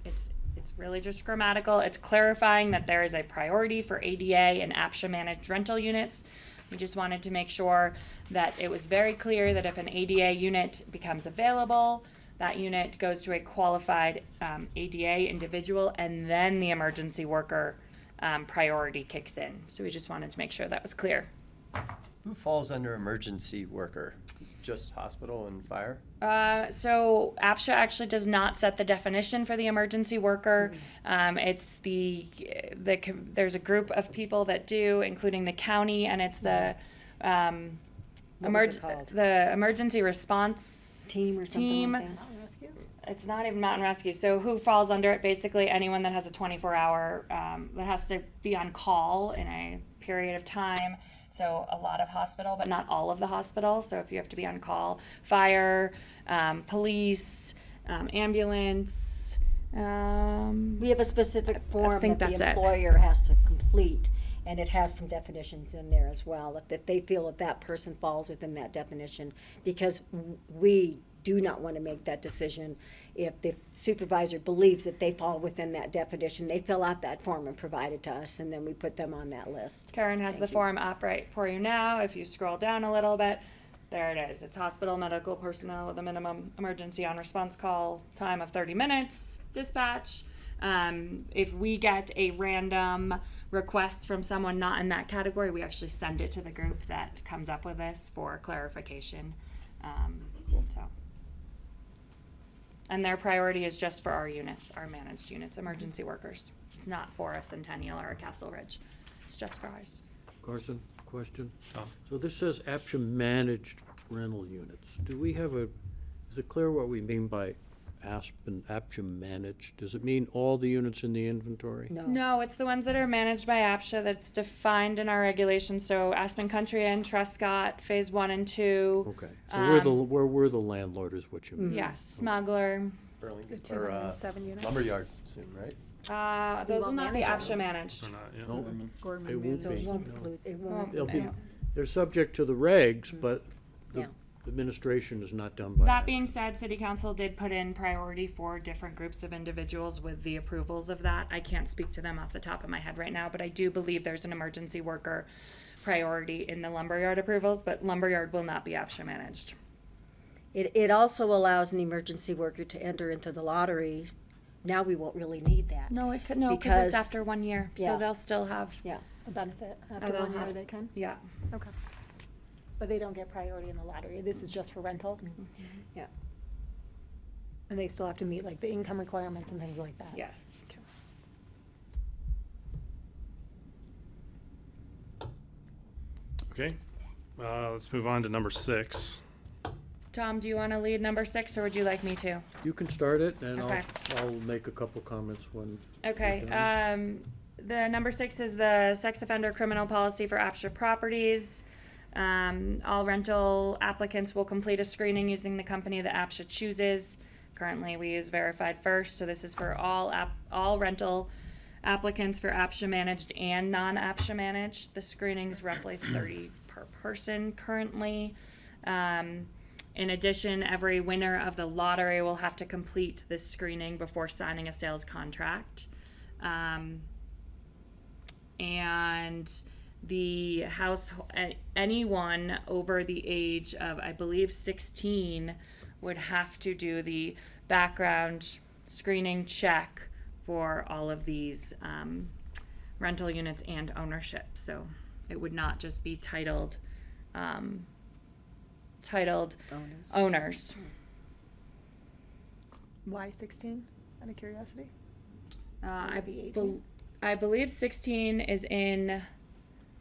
[SPEAKER 6] it's really just grammatical. It's clarifying that there is a priority for ADA and APCHA managed rental units. We just wanted to make sure that it was very clear that if an ADA unit becomes available, that unit goes to a qualified ADA individual, and then the emergency worker priority kicks in. So we just wanted to make sure that was clear.
[SPEAKER 7] Who falls under emergency worker? Is it just hospital and fire?
[SPEAKER 6] So APCHA actually does not set the definition for the emergency worker. It's there's a group of people that do, including the county, and it's the
[SPEAKER 3] What was it called?
[SPEAKER 6] the emergency response
[SPEAKER 3] Team or something
[SPEAKER 6] team.
[SPEAKER 3] like that?
[SPEAKER 8] Mountain Rescue?
[SPEAKER 6] It's not even mountain rescue. So who falls under it? Basically, anyone that has a 24-hour that has to be on call in a period of time. So a lot of hospital, but not all of the hospital. So if you have to be on call, fire, police, ambulance.
[SPEAKER 3] We have a specific form
[SPEAKER 6] think
[SPEAKER 3] that
[SPEAKER 6] that's
[SPEAKER 3] the
[SPEAKER 6] it.
[SPEAKER 3] employer has to complete, and it has some definitions in there as well, if they feel that that person falls within that definition, because we do not want to make that decision. If the supervisor believes that they fall within that definition, they fill out that form and provide it to us, and then we put them on that list.
[SPEAKER 6] Karen has the form up right for you now. If you scroll down a little bit, there it is. It's hospital medical personnel with a minimum emergency on response call time of 30 minutes, dispatch. If we get a random request from someone not in that category, we actually send it to the group that comes up with this for clarification. So. And their priority is just for our units, our managed units, emergency workers. It's not for a Centennial or a Castle Ridge. It's just for ours.
[SPEAKER 10] Carson, question?
[SPEAKER 2] Tom?
[SPEAKER 10] So this says APCHA managed rental units. Do we have is it clear what we mean by APCHA managed? Does it mean all the units in the inventory?
[SPEAKER 6] No, it's the ones that are managed by APCHA that's defined in our regulations. So Aspen Country Inn, Trescott, Phase 1 and 2.
[SPEAKER 10] Okay, so we're the landlord is what you mean?
[SPEAKER 6] Yes, Smuggler.
[SPEAKER 7] Burlington,
[SPEAKER 8] The
[SPEAKER 7] or
[SPEAKER 8] 207 units?
[SPEAKER 7] lumberyard soon, right?
[SPEAKER 6] Those will
[SPEAKER 3] won't
[SPEAKER 6] not be
[SPEAKER 3] manage
[SPEAKER 6] APCHA managed.
[SPEAKER 2] Or not, yeah.
[SPEAKER 10] No,
[SPEAKER 11] Gorman
[SPEAKER 10] it won't
[SPEAKER 3] So
[SPEAKER 11] managed.
[SPEAKER 3] it
[SPEAKER 10] be.
[SPEAKER 3] won't
[SPEAKER 10] No.
[SPEAKER 3] include, it won't.
[SPEAKER 10] They'll be,
[SPEAKER 6] Yeah.
[SPEAKER 10] they're subject to the regs, but the
[SPEAKER 3] Yeah.
[SPEAKER 10] administration is not done by
[SPEAKER 6] That
[SPEAKER 10] APCHA.
[SPEAKER 6] being said, City Council did put in priority for different groups of individuals with the approvals of that. I can't speak to them off the top of my head right now, but I do believe there's an emergency worker priority in the lumberyard approvals, but lumberyard will not be APCHA managed.
[SPEAKER 3] It also allows an emergency worker to enter into the lottery. Now we won't really need that.
[SPEAKER 6] No, it could, no, because
[SPEAKER 3] Because-
[SPEAKER 6] it's after 1 year,
[SPEAKER 3] Yeah.
[SPEAKER 6] so they'll still have,
[SPEAKER 3] Yeah.
[SPEAKER 8] A benefit
[SPEAKER 6] Oh,
[SPEAKER 8] after
[SPEAKER 6] they'll
[SPEAKER 8] 1 year
[SPEAKER 6] have-
[SPEAKER 8] they can?
[SPEAKER 6] yeah.
[SPEAKER 8] Okay. But they don't get priority in the lottery. This is just for rental?
[SPEAKER 3] Yeah.
[SPEAKER 8] And they still have to meet like the income requirements and things like that?
[SPEAKER 6] Yes.
[SPEAKER 2] Okay, let's move on to number 6.
[SPEAKER 6] Tom, do you want to lead number 6, or would you like me to?
[SPEAKER 10] You can start it, and
[SPEAKER 6] Okay.
[SPEAKER 10] I'll make a couple comments when.
[SPEAKER 6] Okay,
[SPEAKER 10] you're done.
[SPEAKER 6] the number 6 is the sex offender criminal policy for APCHA properties. All rental applicants will complete a screening using the company that APCHA chooses. Currently, we use Verified First, so this is for all rental applicants for APCHA managed and non-APCHA managed. The screening's roughly 30 per person currently. In addition, every winner of the lottery will have to complete this screening before signing a sales contract. And the anyone over the age of, I believe, 16 would have to do the background screening check for all of these rental units and ownership. So it would not just be titled owners.
[SPEAKER 8] Why 16, out of curiosity?
[SPEAKER 6] I,
[SPEAKER 8] be 18?
[SPEAKER 6] I believe 16 is in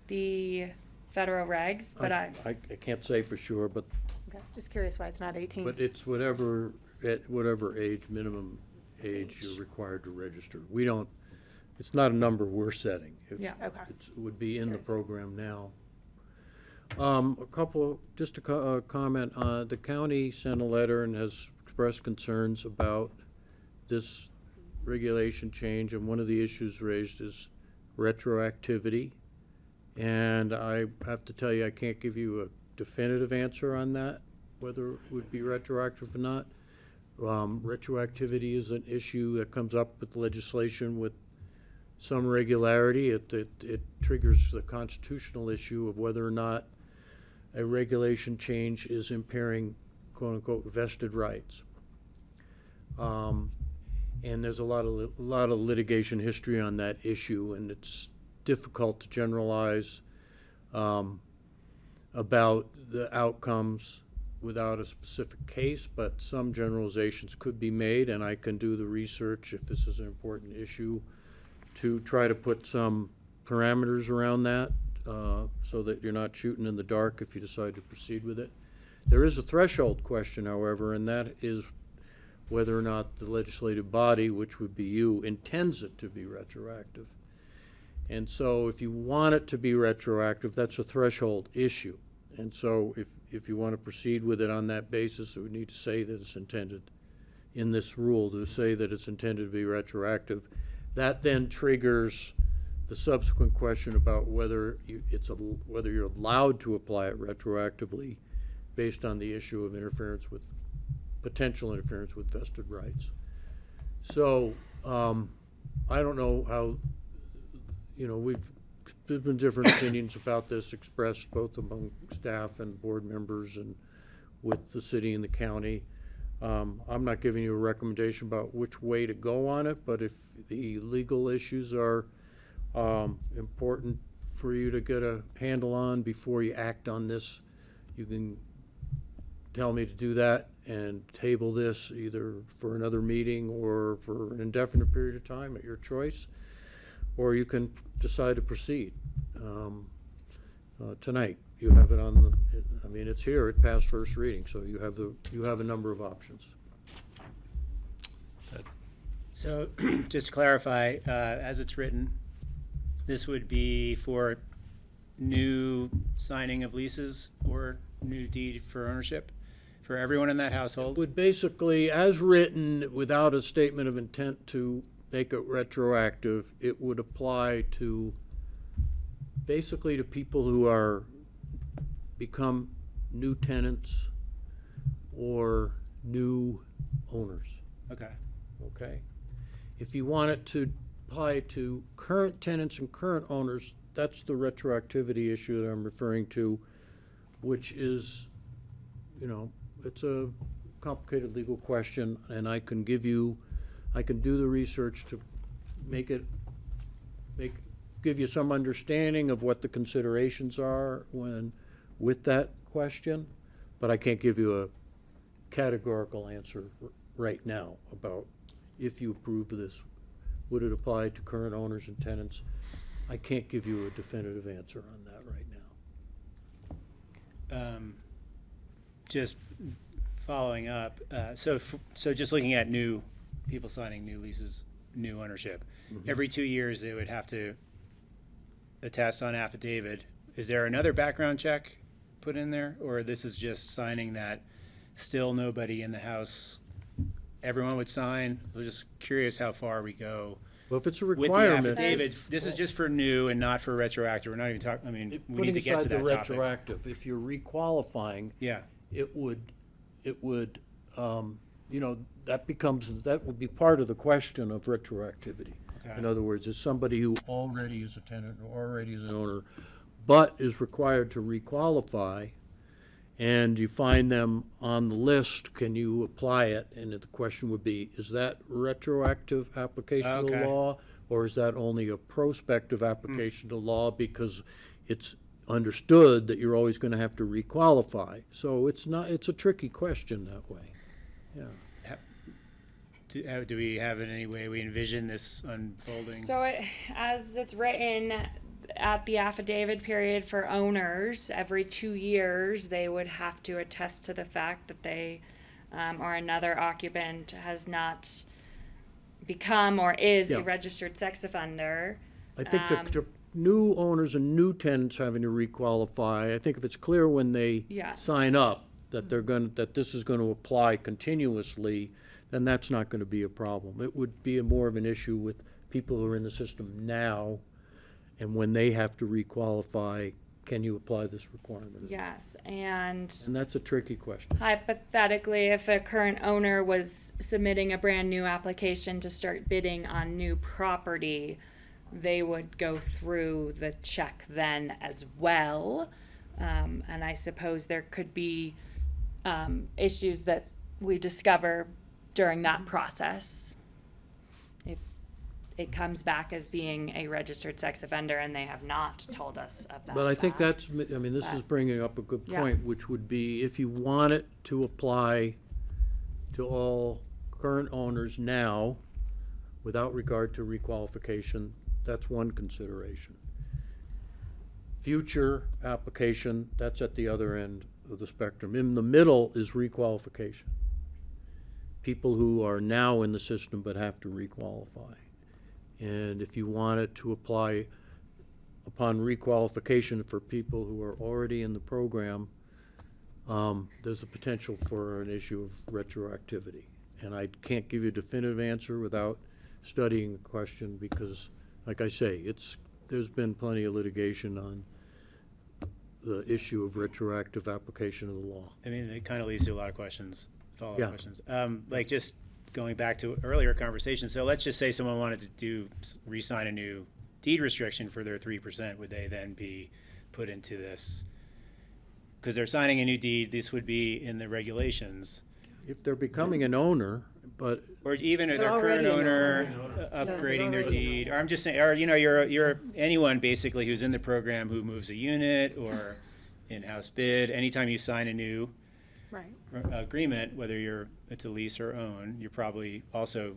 [SPEAKER 6] the federal regs, but
[SPEAKER 10] I can't say for sure, but
[SPEAKER 8] Okay, just curious why it's not 18.
[SPEAKER 10] it's whatever, at whatever age, minimum age you're required to register. We don't, it's not a number we're setting.
[SPEAKER 6] Yeah.
[SPEAKER 8] Okay.
[SPEAKER 10] It would be in the
[SPEAKER 8] curious.
[SPEAKER 10] program now. Just a comment, the county sent a letter and has expressed concerns about this regulation change, and one of the issues raised is retroactivity. And I have to tell you, I can't give you a definitive answer on that, whether it would be retroactive or not. Retroactivity is an issue that comes up with legislation with some regularity. It triggers the constitutional issue of whether or not a regulation change is impairing quote-unquote vested rights. And there's a lot of litigation history on that issue, and it's difficult to generalize about the outcomes without a specific case, but some generalizations could be made, and I can do the research if this is an important issue to try to put some parameters around that, so that you're not shooting in the dark if you decide to proceed with it. There is a threshold question, however, and that is whether or not the legislative body, which would be you, intends it to be retroactive. And so if you want it to be retroactive, that's a threshold issue. And so if you want to proceed with it on that basis, it would need to say that it's intended in this rule to say that it's intended to be retroactive. That then triggers the subsequent question about whether whether you're allowed to apply it retroactively based on the issue of interference with potential interference with vested rights. So I don't know how, there's been different opinions about this expressed both among staff and board members and with the city and the county. I'm not giving you a recommendation about which way to go on it, but if the legal issues are important for you to get a handle on before you act on this, you can tell me to do that and table this either for another meeting or for an indefinite period of time at your choice, or you can decide to proceed tonight. You have it on the, it's here, it passed first reading, so you have a number of options.
[SPEAKER 12] So, just to clarify, as it's written, this would be for new signing of leases or new deed for ownership for everyone in that household?
[SPEAKER 10] Would basically, as written, without a statement of intent to make it retroactive, it would apply to basically to people who are become new tenants or new owners.
[SPEAKER 12] Okay.
[SPEAKER 10] Okay? If you want it to apply to current tenants and current owners, that's the retroactivity issue that I'm referring to, which is, it's a complicated legal question, and I can do the research to give you some understanding of what the considerations are with that question, but I can't give you a categorical answer right now about if you approve of this. Would it apply to current owners and tenants? I can't give you a definitive answer on that right now.
[SPEAKER 12] Just following up, so just looking at new people signing new leases, new ownership, every 2 years they would have to attest on affidavit. Is there another background check put in there, or this is just signing that still nobody in the house, everyone would sign? I'm just curious how far we go.
[SPEAKER 10] Well, if it's a
[SPEAKER 12] With the
[SPEAKER 10] requirement.
[SPEAKER 12] affidavit, this is just for new and not for retroactive. We're not even talking, we need to get to that
[SPEAKER 10] Putting aside
[SPEAKER 12] topic.
[SPEAKER 10] the retroactive, if you're requalifying,
[SPEAKER 12] Yeah,
[SPEAKER 10] it would, that would be part of the question of retroactivity.
[SPEAKER 12] Okay.
[SPEAKER 10] In other words, is somebody who already is a tenant or already is an owner, but is required to requalify, and you find them on the list, can you apply it? And the question would be, is that retroactive application of the
[SPEAKER 12] Okay.
[SPEAKER 10] law, or is that only a prospective application to law because it's understood that you're always going to have to requalify? So it's a tricky question that way. Yeah.
[SPEAKER 12] do we have in any way we envision this unfolding?
[SPEAKER 6] So as it's written at the affidavit period for owners, every 2 years they would have to attest to the fact that they or another occupant has not become or is
[SPEAKER 10] Yeah.
[SPEAKER 6] a registered sex offender.
[SPEAKER 10] I think the new owners and new tenants having to requalify, I think if it's clear when they
[SPEAKER 6] Yeah.
[SPEAKER 10] sign up that that this is going to apply continuously, then that's not going to be a problem. It would be more of an issue with people who are in the system now, and when they have to requalify, can you apply this requirement?
[SPEAKER 6] Yes, and
[SPEAKER 10] And that's a tricky question.
[SPEAKER 6] hypothetically, if a current owner was submitting a brand new application to start bidding on new property, they would go through the check then as well. And I suppose there could be issues that we discover during that process. it comes back as being a registered sex offender, and they have not told us of that.
[SPEAKER 10] But I think
[SPEAKER 6] fact.
[SPEAKER 10] that's, I mean, this is bringing up a good
[SPEAKER 6] Yeah.
[SPEAKER 10] point, which would be if you want it to apply to all current owners now, without regard to requalification, that's one consideration. Future application, that's at the other end of the spectrum. In the middle is requalification. People who are now in the system but have to requalify. And if you want it to apply upon requalification for people who are already in the program, there's a potential for an issue of retroactivity. And I can't give you a definitive answer without studying the question because, like I say, there's been plenty of litigation on the issue of retroactive application of the law.
[SPEAKER 12] I mean, it kind of leads to a lot of questions, follow-up
[SPEAKER 10] Yeah.
[SPEAKER 12] questions. Like just going back to earlier conversation, so let's just say someone wanted to re-sign a new deed restriction for their 3%, would they then be put into this? Because they're signing a new deed, this would be in the regulations.
[SPEAKER 10] If they're becoming an owner, but
[SPEAKER 12] Or even their
[SPEAKER 11] already
[SPEAKER 12] current
[SPEAKER 11] an
[SPEAKER 12] owner
[SPEAKER 11] owner.
[SPEAKER 12] upgrading their
[SPEAKER 11] already an
[SPEAKER 12] deed, or I'm just saying, or you're anyone basically who's in the program who moves a unit or in-house bid, anytime you sign a new
[SPEAKER 8] Right.
[SPEAKER 12] agreement, whether it's a lease or own, you're probably also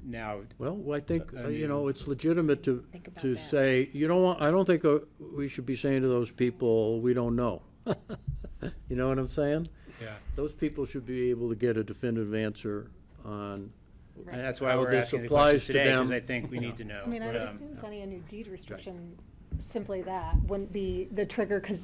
[SPEAKER 12] now,
[SPEAKER 10] well, I think,
[SPEAKER 12] A
[SPEAKER 10] you know,
[SPEAKER 12] new-
[SPEAKER 10] it's legitimate to
[SPEAKER 3] about
[SPEAKER 10] to
[SPEAKER 3] that.
[SPEAKER 10] say, I don't think we should be saying to those people, we don't know. You know what I'm saying?
[SPEAKER 12] yeah.
[SPEAKER 10] Those people should be able to get a definitive answer on,
[SPEAKER 12] And that's why
[SPEAKER 10] How
[SPEAKER 12] we're
[SPEAKER 10] this
[SPEAKER 12] asking the
[SPEAKER 10] applies
[SPEAKER 12] questions
[SPEAKER 10] to
[SPEAKER 12] today, because
[SPEAKER 10] them.
[SPEAKER 12] I think we need to know.
[SPEAKER 8] I mean, I would
[SPEAKER 12] Um,
[SPEAKER 8] assume signing a new deed restriction, simply that, wouldn't be the trigger, because,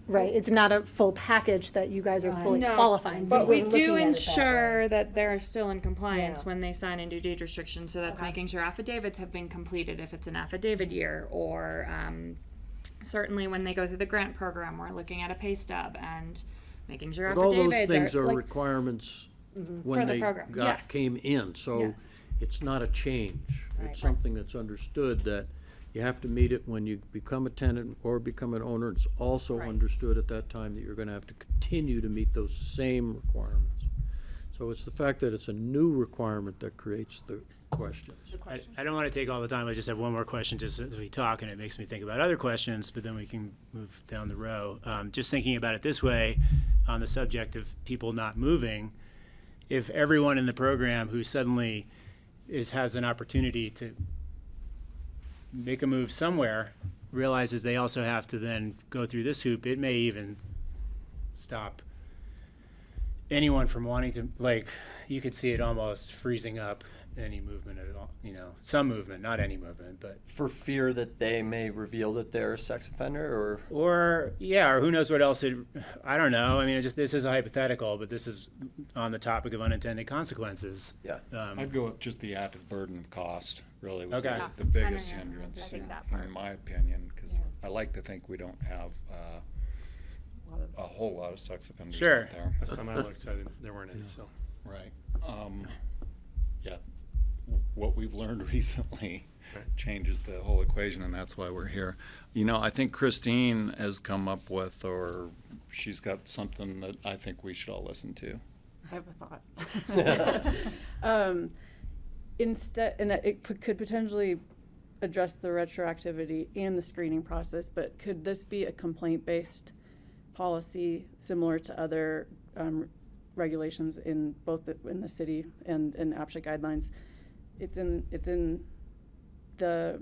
[SPEAKER 8] right, it's not a full package that you guys are fully
[SPEAKER 6] No,
[SPEAKER 8] qualifying. so
[SPEAKER 6] but we
[SPEAKER 8] we're
[SPEAKER 6] do
[SPEAKER 8] looking at it that way.
[SPEAKER 6] ensure that they're still in compliance
[SPEAKER 8] Yeah.
[SPEAKER 6] when they sign into deed restrictions. So that's
[SPEAKER 8] Okay.
[SPEAKER 6] making sure affidavits have been completed if it's an affidavit year, or certainly when they go through the grant program, we're looking at a pay stub and making sure
[SPEAKER 10] but all those
[SPEAKER 6] affidavits
[SPEAKER 10] things are
[SPEAKER 6] like,
[SPEAKER 10] requirements
[SPEAKER 6] for
[SPEAKER 10] when
[SPEAKER 6] the
[SPEAKER 10] they
[SPEAKER 6] program.
[SPEAKER 10] got,
[SPEAKER 6] Yes.
[SPEAKER 10] came in, so
[SPEAKER 6] Yes.
[SPEAKER 10] it's not a change.
[SPEAKER 3] Right.
[SPEAKER 10] It's something that's understood that you have to meet it when you become a tenant or become an owner. It's also
[SPEAKER 8] Right.
[SPEAKER 10] understood at that time that you're gonna have to continue to meet those same requirements. So it's the fact that it's a new requirement that creates the questions.
[SPEAKER 12] I don't want to take all the time. I just have one more question just as we talk, and it makes me think about other questions, but then we can move down the row. Just thinking about it this way, on the subject of people not moving, if everyone in the program who suddenly has an opportunity to make a move somewhere realizes they also have to then go through this hoop, it may even stop anyone from wanting to, like, you could see it almost freezing up any movement at all, some movement, not any movement, but,
[SPEAKER 7] For fear that they may reveal that they're a sex offender, or
[SPEAKER 12] or who knows what else I don't know. I mean, this is a hypothetical, but this is on the topic of unintended consequences.
[SPEAKER 7] yeah.
[SPEAKER 9] I'd go with just the added burden of cost, really, would be
[SPEAKER 12] Okay.
[SPEAKER 9] the biggest
[SPEAKER 6] I agree.
[SPEAKER 9] hindrance,
[SPEAKER 8] I think
[SPEAKER 9] in
[SPEAKER 8] that part.
[SPEAKER 9] in my opinion, because I like to think we don't have a whole lot of sex offenders
[SPEAKER 12] Sure.
[SPEAKER 9] out there.
[SPEAKER 2] Last time I looked, there weren't any, so.
[SPEAKER 9] Right. Yeah. What we've learned recently changes the whole equation, and that's why we're here. I think Christine has come up with, or she's got something that I think we should all listen to.
[SPEAKER 11] I have a thought. Instead, and could potentially address the retroactivity and the screening process, but could this be a complaint-based policy similar to other regulations in both in the city and in APCHA guidelines? It's in the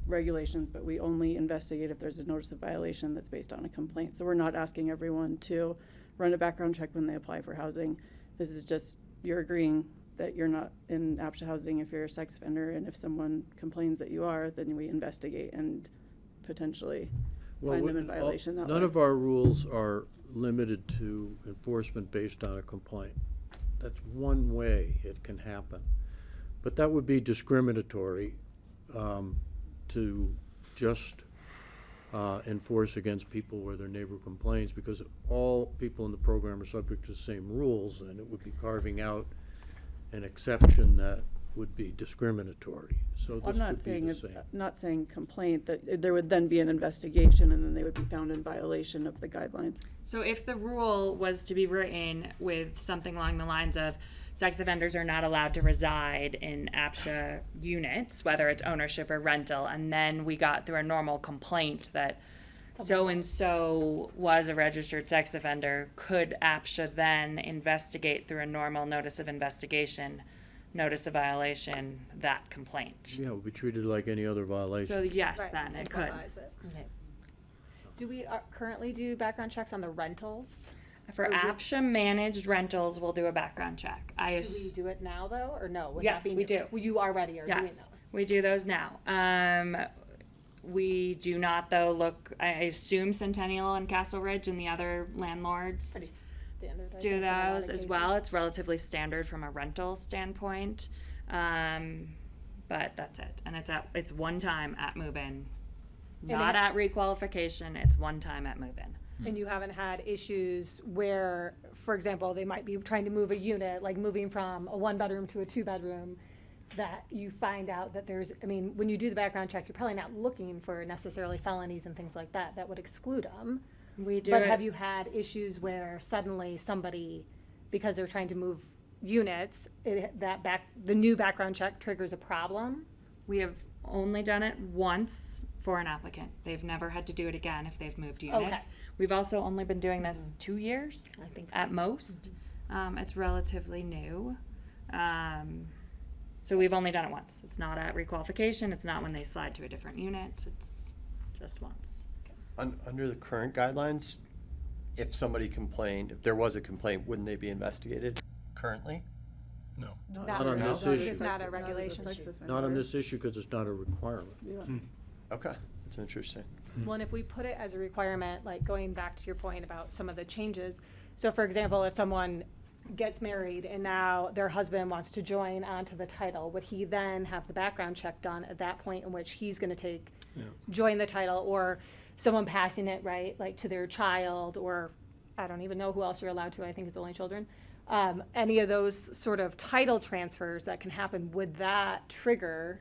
[SPEAKER 11] regulations, but we only investigate if there's a notice of violation that's based on a complaint. So we're not asking everyone to run a background check when they apply for housing. This is just, you're agreeing that you're not in APCHA housing if you're a sex offender, and if someone complains that you are, then we investigate and potentially find them in violation that way.
[SPEAKER 10] None of our rules are limited to enforcement based on a complaint. That's one way it can happen. But that would be discriminatory to just enforce against people where their neighbor complains, because all people in the program are subject to the same rules, and it would be carving out an exception that would be discriminatory. So
[SPEAKER 11] I'm
[SPEAKER 10] this
[SPEAKER 11] not
[SPEAKER 10] would be
[SPEAKER 11] saying,
[SPEAKER 10] the same.
[SPEAKER 11] not saying complaint, that there would then be an investigation and then they would be found in violation of the guidelines.
[SPEAKER 6] So if the rule was to be written with something along the lines of sex offenders are not allowed to reside in APCHA units, whether it's ownership or rental, and then we got through a normal complaint that so-and-so was a registered sex offender, could APCHA then investigate through a normal notice of investigation, notice of violation, that complaint?
[SPEAKER 10] Yeah, it would be treated like any other violation.
[SPEAKER 6] So yes,
[SPEAKER 8] Right,
[SPEAKER 6] then it could.
[SPEAKER 8] simplifies it. Do we currently do background checks on the rentals?
[SPEAKER 6] For
[SPEAKER 8] Or we-
[SPEAKER 6] APCHA managed rentals, we'll do a background check.
[SPEAKER 8] Do we do it now though, or no? Would
[SPEAKER 6] Yes,
[SPEAKER 8] that be
[SPEAKER 6] we
[SPEAKER 8] new?
[SPEAKER 6] do.
[SPEAKER 8] Well, you already are doing
[SPEAKER 6] Yes,
[SPEAKER 8] those.
[SPEAKER 6] we do those now. We do not though look, I assume Centennial and Castle Ridge and the other landlords
[SPEAKER 8] Pretty standard. I
[SPEAKER 6] do
[SPEAKER 8] think, in a lot
[SPEAKER 6] those
[SPEAKER 8] of
[SPEAKER 6] as
[SPEAKER 8] cases.
[SPEAKER 6] well. It's relatively standard from a rental standpoint. But that's it. And it's one time at move-in. Not at requalification, it's one time at move-in.
[SPEAKER 8] And you haven't had issues where, for example, they might be trying to move a unit, like moving from a 1-bedroom to a 2-bedroom, that you find out that there's, I mean, when you do the background check, you're probably not looking for necessarily felonies and things like that. That would exclude them.
[SPEAKER 6] We do
[SPEAKER 8] But
[SPEAKER 6] it-
[SPEAKER 8] have you had issues where suddenly somebody, because they're trying to move units, the new background check triggers a problem?
[SPEAKER 6] We have only done it once for an applicant. They've never had to do it again if they've moved units.
[SPEAKER 8] Okay.
[SPEAKER 6] We've also only been doing this 2 years, I think, at most. It's relatively new. So we've only done it once. It's not at requalification. It's not when they slide to a different unit. It's just once.
[SPEAKER 7] Under the current guidelines, if somebody complained, if there was a complaint, wouldn't they be investigated currently?
[SPEAKER 2] No.
[SPEAKER 10] Not on this
[SPEAKER 8] It's
[SPEAKER 10] issue.
[SPEAKER 8] not a regulation.
[SPEAKER 10] Not on this issue because it's not a requirement.
[SPEAKER 7] Okay, that's interesting.
[SPEAKER 8] Well, and if we put it as a requirement, like going back to your point about some of the changes, so for example, if someone gets married and now their husband wants to join onto the title, would he then have the background check done at that point in which he's gonna join the title, or someone passing it, right, like to their child, or I don't even know who else you're allowed to, I think it's only children. Any of those sort of title transfers that can happen, would that trigger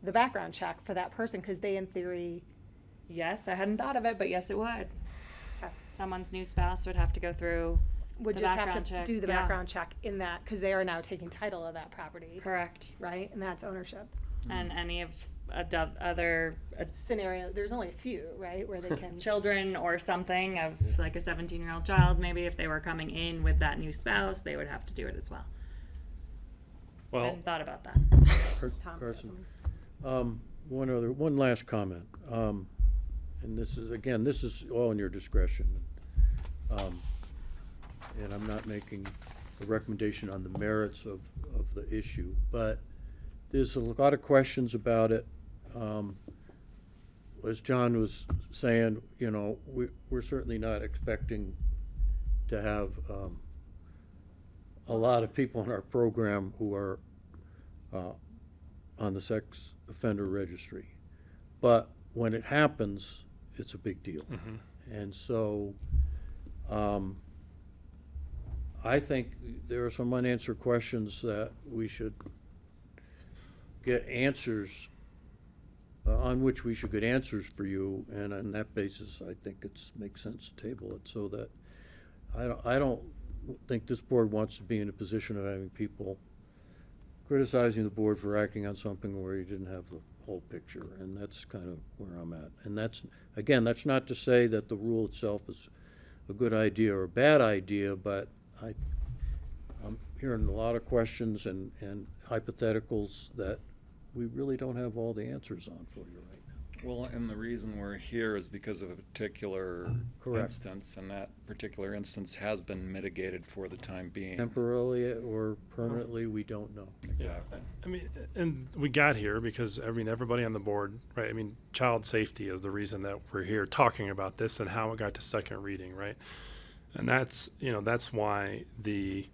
[SPEAKER 8] the background check for that person? Because they, in theory,
[SPEAKER 6] Yes, I hadn't thought of it, but yes, it would.
[SPEAKER 8] Okay.
[SPEAKER 6] Someone's new spouse would have to go through
[SPEAKER 8] would
[SPEAKER 6] the
[SPEAKER 8] just have
[SPEAKER 6] background
[SPEAKER 8] to
[SPEAKER 6] check.
[SPEAKER 8] do the
[SPEAKER 6] Yeah.
[SPEAKER 8] background check in that, because they are now taking title of that property,
[SPEAKER 6] Correct.
[SPEAKER 8] right? And that's ownership.
[SPEAKER 6] And any of other
[SPEAKER 8] Scenario, there's only a few, right, where they can.
[SPEAKER 6] children or something of like a 17-year-old child, maybe if they were coming in with that new spouse, they would have to do it as well. I
[SPEAKER 2] Well,
[SPEAKER 6] hadn't thought about that.
[SPEAKER 10] Car-
[SPEAKER 8] Tom said
[SPEAKER 10] Carson,
[SPEAKER 8] something.
[SPEAKER 10] one last comment. And this is all in your discretion. And I'm not making a recommendation on the merits of the issue, but there's a lot of questions about it. As John was saying, you know, we're certainly not expecting to have a lot of people in our program who are on the sex offender registry. But when it happens, it's a big deal. And so I think there are some unanswered questions that we should get answers, on which we should get answers for you, and on that basis, I think it's makes sense to table it, so that I don't think this board wants to be in a position of having people criticizing the board for acting on something where you didn't have the whole picture, and that's kind of where I'm at. And that's, again, that's not to say that the rule itself is a good idea or a bad idea, but I'm hearing a lot of questions and hypotheticals that we really don't have all the answers on for you right now.
[SPEAKER 9] Well, and the reason we're here is because of a particular
[SPEAKER 10] Correct.
[SPEAKER 9] instance, and that particular instance has been mitigated for the time being.
[SPEAKER 10] Temporarily or permanently, we don't know.
[SPEAKER 9] Exactly.
[SPEAKER 2] I mean, and we got here because, I mean, everybody on the board, right? I mean, child safety is the reason that we're here talking about this and how it got to second reading, right? And that's, you know, that's why the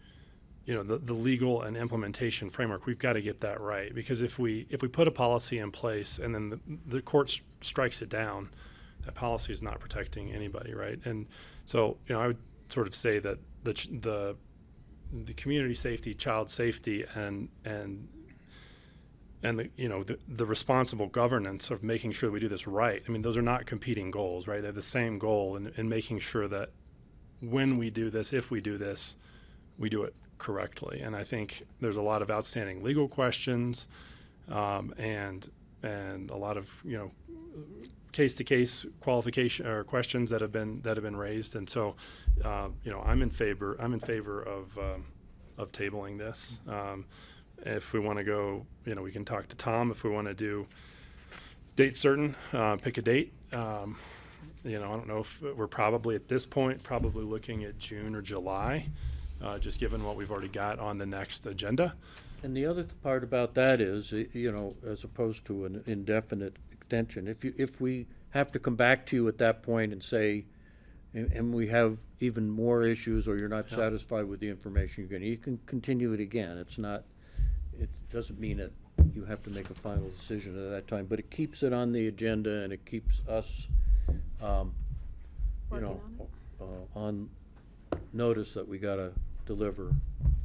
[SPEAKER 2] legal and implementation framework, we've got to get that right. Because if we put a policy in place and then the court strikes it down, that policy is not protecting anybody, right? And so, you know, I would sort of say that the community safety, child safety, and and the responsible governance of making sure we do this right. I mean, those are not competing goals, right? They're the same goal in making sure that when we do this, if we do this, we do it correctly. And I think there's a lot of outstanding legal questions, and a lot of case-to-case qualification or questions that have been raised. And so, I'm in favor of tabling this. If we want to go, we can talk to Tom if we want to do date certain, pick a date. I don't know if we're probably at this point looking at June or July, just given what we've already got on the next agenda.
[SPEAKER 10] And the other part about that is, as opposed to an indefinite extension, if we have to come back to you at that point and say, and we have even more issues, or you're not satisfied with the information you can continue it again. It doesn't mean that you have to make a final decision at that time, but it keeps it on the agenda, and it keeps us, on notice that we gotta deliver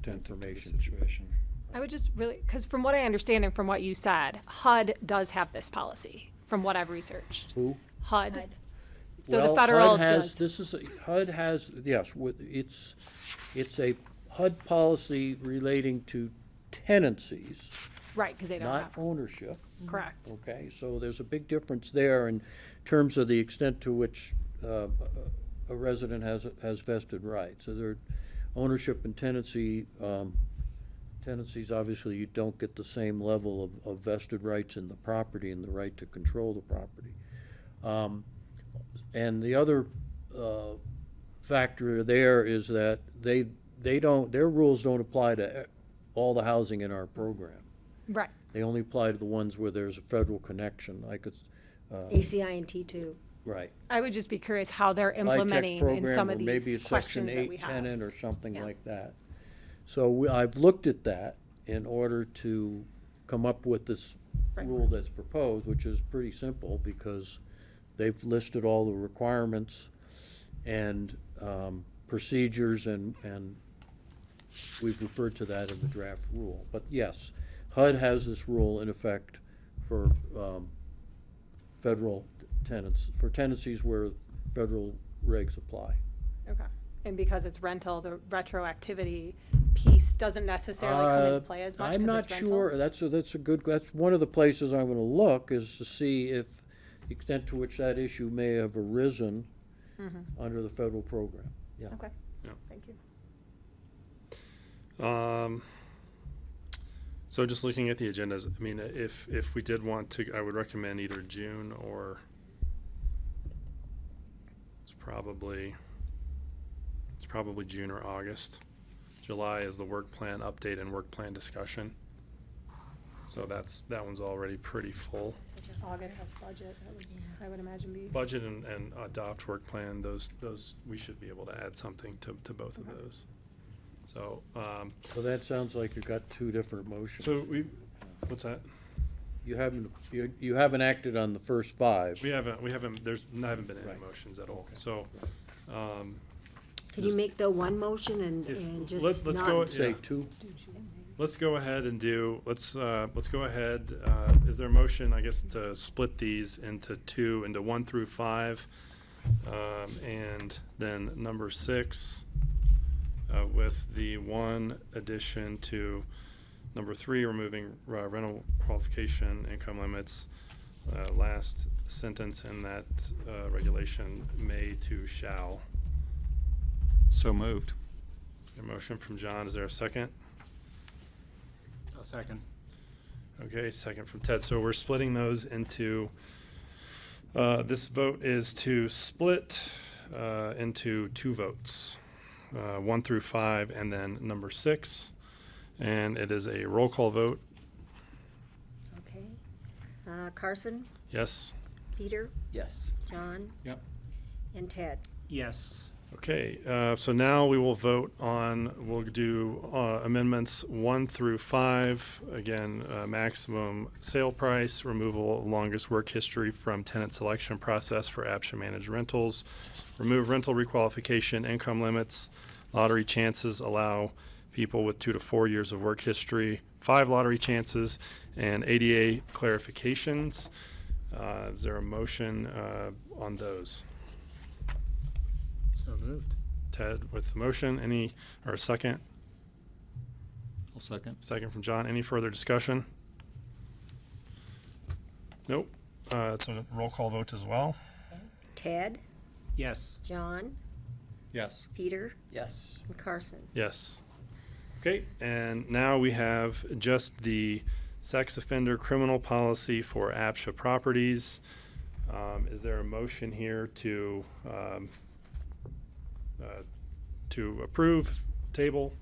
[SPEAKER 9] Attentive to the
[SPEAKER 10] information.
[SPEAKER 9] situation.
[SPEAKER 8] I would just really, because from what I understand and from what you said, HUD does have this policy, from what I've researched.
[SPEAKER 10] Who?
[SPEAKER 8] HUD. So
[SPEAKER 10] Well,
[SPEAKER 8] the federal
[SPEAKER 10] HUD has,
[SPEAKER 8] does.
[SPEAKER 10] this is, HUD has, yes, it's a HUD policy relating to tenancies,
[SPEAKER 8] Right, because they don't
[SPEAKER 10] not
[SPEAKER 8] have.
[SPEAKER 10] ownership.
[SPEAKER 8] Correct.
[SPEAKER 10] Okay, so there's a big difference there in terms of the extent to which a resident has vested rights. So there, ownership and tenancies, obviously, you don't get the same level of vested rights in the property and the right to control the property. And the other factor there is that their rules don't apply to all the housing in our program.
[SPEAKER 8] Right.
[SPEAKER 10] They only apply to the ones where there's a federal connection, like it's,
[SPEAKER 3] ACI and T2.
[SPEAKER 10] right.
[SPEAKER 8] I would just be curious how they're
[SPEAKER 10] High-tech
[SPEAKER 8] implementing in
[SPEAKER 10] program,
[SPEAKER 8] some
[SPEAKER 10] or
[SPEAKER 8] of
[SPEAKER 10] maybe a
[SPEAKER 8] these questions
[SPEAKER 10] Section
[SPEAKER 8] that
[SPEAKER 10] 8
[SPEAKER 8] we have.
[SPEAKER 10] tenant or something
[SPEAKER 8] Yeah.
[SPEAKER 10] like that. So I've looked at that in order to come up with this rule that's proposed, which is pretty simple because they've listed all the requirements and procedures, and we've referred to that in the draft rule. But yes, HUD has this rule in effect for federal tenants, for tenancies where federal regs apply.
[SPEAKER 8] Okay. And because it's rental, the retroactivity piece doesn't necessarily come into play as much.
[SPEAKER 10] I'm
[SPEAKER 8] 'cause
[SPEAKER 10] not
[SPEAKER 8] it's rental?
[SPEAKER 10] sure, that's one of the places I'm gonna look, is to see if the extent to which that issue may have arisen under the federal program, yeah.
[SPEAKER 8] Okay.
[SPEAKER 2] Yeah.
[SPEAKER 8] Thank you.
[SPEAKER 2] So just looking at the agendas, I mean, if we did want to, I would recommend either June or it's probably June or August. July is the work plan update and work plan discussion. So that one's already pretty full.
[SPEAKER 8] August has budget, I would imagine be.
[SPEAKER 2] Budget and adopt work plan, those we should be able to add something to both of those. So,
[SPEAKER 10] So that sounds like you've got two different motions.
[SPEAKER 2] what's that?
[SPEAKER 10] You haven't acted on the first five.
[SPEAKER 2] We haven't been any
[SPEAKER 10] Right.
[SPEAKER 2] motions at all. So,
[SPEAKER 3] Can you make the one motion and just
[SPEAKER 2] let's
[SPEAKER 3] not?
[SPEAKER 2] go.
[SPEAKER 10] Say
[SPEAKER 2] Yeah.
[SPEAKER 10] two.
[SPEAKER 2] Let's go ahead and do, let's go ahead, is there a motion, I guess, to split these into 1 through 5, and then number 6, with the one addition to number 3, removing rental qualification income limits, last sentence in that regulation, may to shall.
[SPEAKER 9] So moved.
[SPEAKER 2] A motion from John, is there a second?
[SPEAKER 7] A second.
[SPEAKER 2] Okay, second from Ted. So we're splitting those into, this vote is to split into 2 votes, 1 through 5, and then number 6. And it is a roll call vote.
[SPEAKER 3] Okay. Carson,
[SPEAKER 2] Yes?
[SPEAKER 3] Peter,
[SPEAKER 7] Yes.
[SPEAKER 3] John,
[SPEAKER 9] Yep.
[SPEAKER 3] and Ted.
[SPEAKER 12] Yes.
[SPEAKER 2] Okay, so now we'll do amendments 1 through 5. Again, maximum sale price, removal of longest work history from tenant selection process for APCHA managed rentals, remove rental requalification income limits, lottery chances, allow people with 2 to 4 years of work history, 5 lottery chances, and ADA clarifications. Is there a motion on those?
[SPEAKER 10] So moved.
[SPEAKER 2] Ted with the motion. Or a second?
[SPEAKER 9] I'll second.
[SPEAKER 2] Second from John. Any further discussion? Nope. It's a roll call vote as well.
[SPEAKER 3] Ted,
[SPEAKER 12] Yes.
[SPEAKER 3] John,
[SPEAKER 9] Yes.
[SPEAKER 3] Peter,
[SPEAKER 7] Yes.
[SPEAKER 3] and Carson.
[SPEAKER 2] Yes. Okay, and now we have just the sex offender criminal policy for APCHA properties. Is there a motion here to approve, table,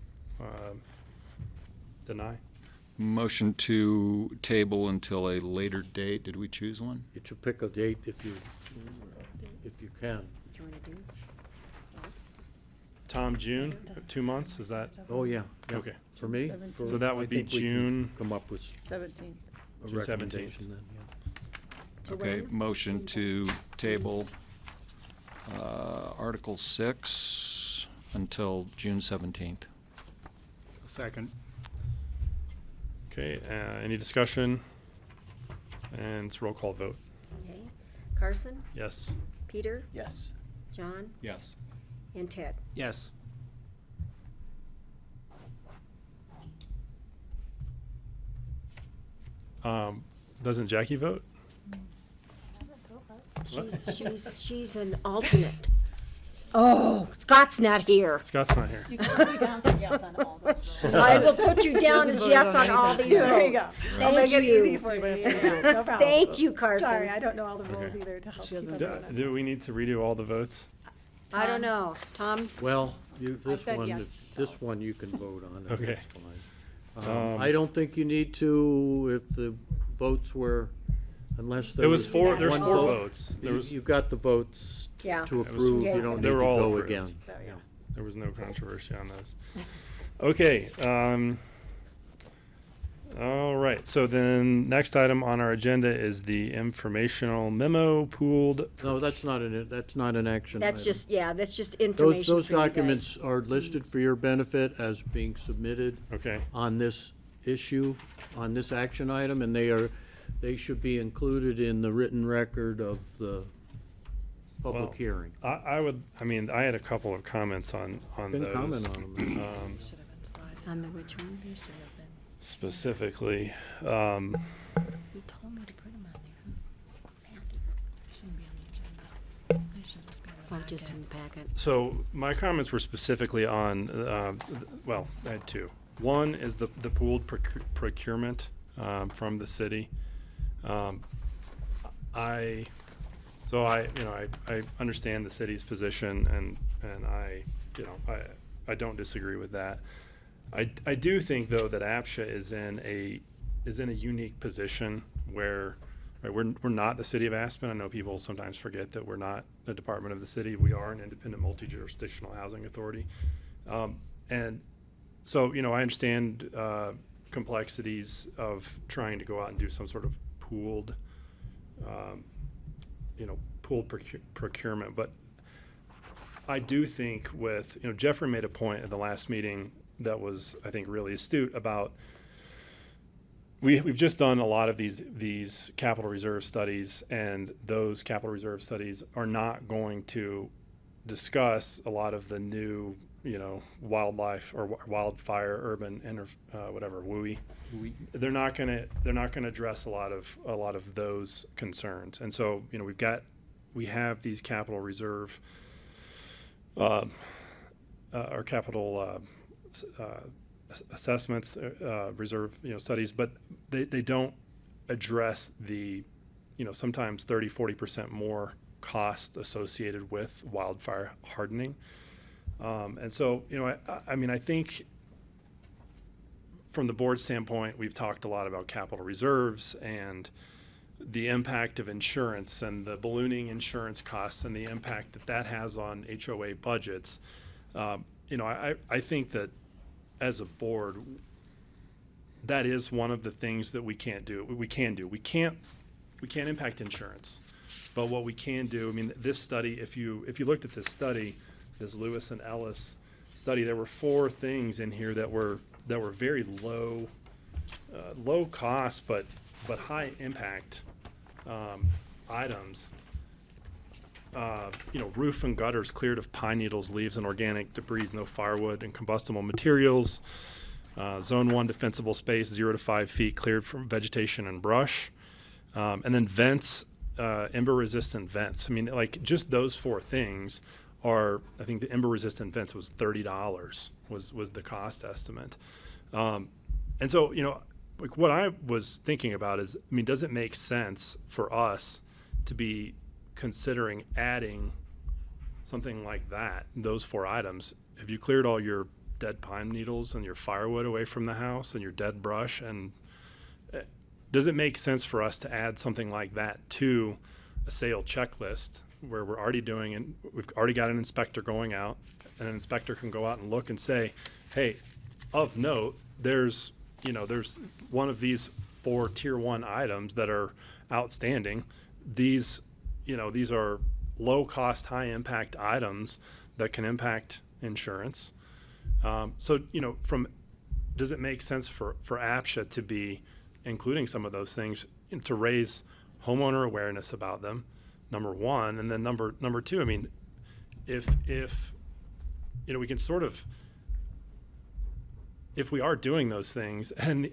[SPEAKER 2] deny?
[SPEAKER 9] Motion to table until a later date. Did we choose one?
[SPEAKER 10] You should pick a date if you can.
[SPEAKER 3] Do you want to do?
[SPEAKER 2] Tom, June, 2 months, is that?
[SPEAKER 10] Oh, yeah. yeah.
[SPEAKER 2] Okay.
[SPEAKER 10] For me?
[SPEAKER 11] 17th.
[SPEAKER 10] for-
[SPEAKER 2] So that would
[SPEAKER 10] I
[SPEAKER 2] be
[SPEAKER 10] think we can
[SPEAKER 2] June-
[SPEAKER 10] Come up with
[SPEAKER 11] 17th.
[SPEAKER 10] a
[SPEAKER 2] June 17th.
[SPEAKER 10] recommendation then, yeah.
[SPEAKER 9] Okay, motion to table Article 6 until June 17th.
[SPEAKER 12] Second.
[SPEAKER 2] Okay, any discussion? And it's roll call vote.
[SPEAKER 3] Okay. Carson,
[SPEAKER 2] Yes.
[SPEAKER 3] Peter,
[SPEAKER 7] Yes.
[SPEAKER 3] John,
[SPEAKER 9] Yes.
[SPEAKER 3] and Ted.
[SPEAKER 12] Yes.
[SPEAKER 2] Doesn't Jackie vote?
[SPEAKER 3] She's an alternate. Oh, Scott's not here.
[SPEAKER 2] Scott's not here.
[SPEAKER 3] I will put you down as yes on all these
[SPEAKER 8] There you go.
[SPEAKER 3] votes.
[SPEAKER 8] I'll make it
[SPEAKER 3] Thank
[SPEAKER 8] easy
[SPEAKER 3] you.
[SPEAKER 8] for you. No problem.
[SPEAKER 3] Thank you, Carson.
[SPEAKER 8] Sorry, I don't know all the rules
[SPEAKER 2] Okay.
[SPEAKER 8] either to help
[SPEAKER 11] She
[SPEAKER 8] keep
[SPEAKER 11] doesn't
[SPEAKER 8] everyone.
[SPEAKER 2] Do we need to redo all the votes?
[SPEAKER 3] I don't know. Tom,
[SPEAKER 10] Well, this
[SPEAKER 8] said
[SPEAKER 10] one,
[SPEAKER 8] yes.
[SPEAKER 10] this one you can vote on. and
[SPEAKER 2] Okay.
[SPEAKER 10] that's fine.
[SPEAKER 2] Um,
[SPEAKER 10] I don't think you need to if the votes were, unless there
[SPEAKER 2] It was four, there's
[SPEAKER 10] one
[SPEAKER 2] 4
[SPEAKER 10] vote.
[SPEAKER 2] votes. There was,
[SPEAKER 10] You got the votes
[SPEAKER 3] Yeah.
[SPEAKER 10] to
[SPEAKER 2] was-
[SPEAKER 10] approve,
[SPEAKER 3] Okay.
[SPEAKER 10] you don't need
[SPEAKER 2] They
[SPEAKER 10] to
[SPEAKER 2] were all
[SPEAKER 10] go
[SPEAKER 2] approved.
[SPEAKER 10] again.
[SPEAKER 8] So, yeah.
[SPEAKER 2] there was no controversy on those. Okay, all right, so then next item on our agenda is the informational memo pooled.
[SPEAKER 10] No, that's not an action
[SPEAKER 3] that's
[SPEAKER 10] item.
[SPEAKER 3] just, yeah, that's just information
[SPEAKER 10] Those
[SPEAKER 3] for you guys.
[SPEAKER 10] documents are listed for your benefit as being submitted
[SPEAKER 2] Okay,
[SPEAKER 10] on this issue, on this action item, and they should be included in the written record of the
[SPEAKER 2] Well,
[SPEAKER 10] public hearing.
[SPEAKER 2] I had a couple of comments on
[SPEAKER 10] You
[SPEAKER 2] those.
[SPEAKER 10] can comment on them.
[SPEAKER 3] On the which one?
[SPEAKER 2] Specifically,
[SPEAKER 3] You told me to put them on there. Well, just in the packet.
[SPEAKER 2] so my comments were specifically on, well, I had 2. One is the pooled procurement from the city. I understand the city's position, and I don't disagree with that. I do think, though, that APCHA is in a unique position where, right, we're not the city of Aspen. I know people sometimes forget that we're not a department of the city. We are an independent multi-jurisdictional housing authority. And so, I understand complexities of trying to go out and do some sort of pooled procurement. But I do think Jeffrey made a point at the last meeting that was, I think, really astute about we've just done a lot of these capital reserve studies, and those capital reserve studies are not going to discuss a lot of the new, wildlife or wildfire, urban, WUI. They're not going to address a lot of those concerns. And so, we have these capital reserve or capital assessments, reserve, studies, but they don't address the, sometimes 30-40% more cost associated with wildfire hardening. And so, I think from the board standpoint, we've talked a lot about capital reserves and the impact of insurance and the ballooning insurance costs and the impact that has on HOA budgets. I think that as a board, that is one of the things that we can't do. We can't impact insurance, but what we can do, this study, if you looked at this study, this Lewis and Ellis study, there were 4 things in here that were very low cost, but high impact items. Roof and gutters cleared of pine needles, leaves, and organic debris, no firewood and combustible materials. Zone 1 defensible space, 0 to 5 feet, cleared from vegetation and brush. And then vents, ember-resistant vents. I mean, like, just those 4 things are, I think the ember-resistant vents was $30 was the cost estimate. And so, like, what I was thinking about is, I mean, does it make sense for us to be considering adding something like that, those 4 items? Have you cleared all your dead pine needles and your firewood away from the house and your dead brush? And does it make sense for us to add something like that to a sale checklist where we're already doing it? We've already got an inspector going out, and an inspector can go out and look and say, hey, of note, there's one of these 4 tier 1 items that are outstanding. These are low cost, high impact items that can impact insurance. So, does it make sense for APCHA to be including some of those things to raise homeowner awareness about them, number one, and then number 2, I mean, if we can sort of, if we are doing those things and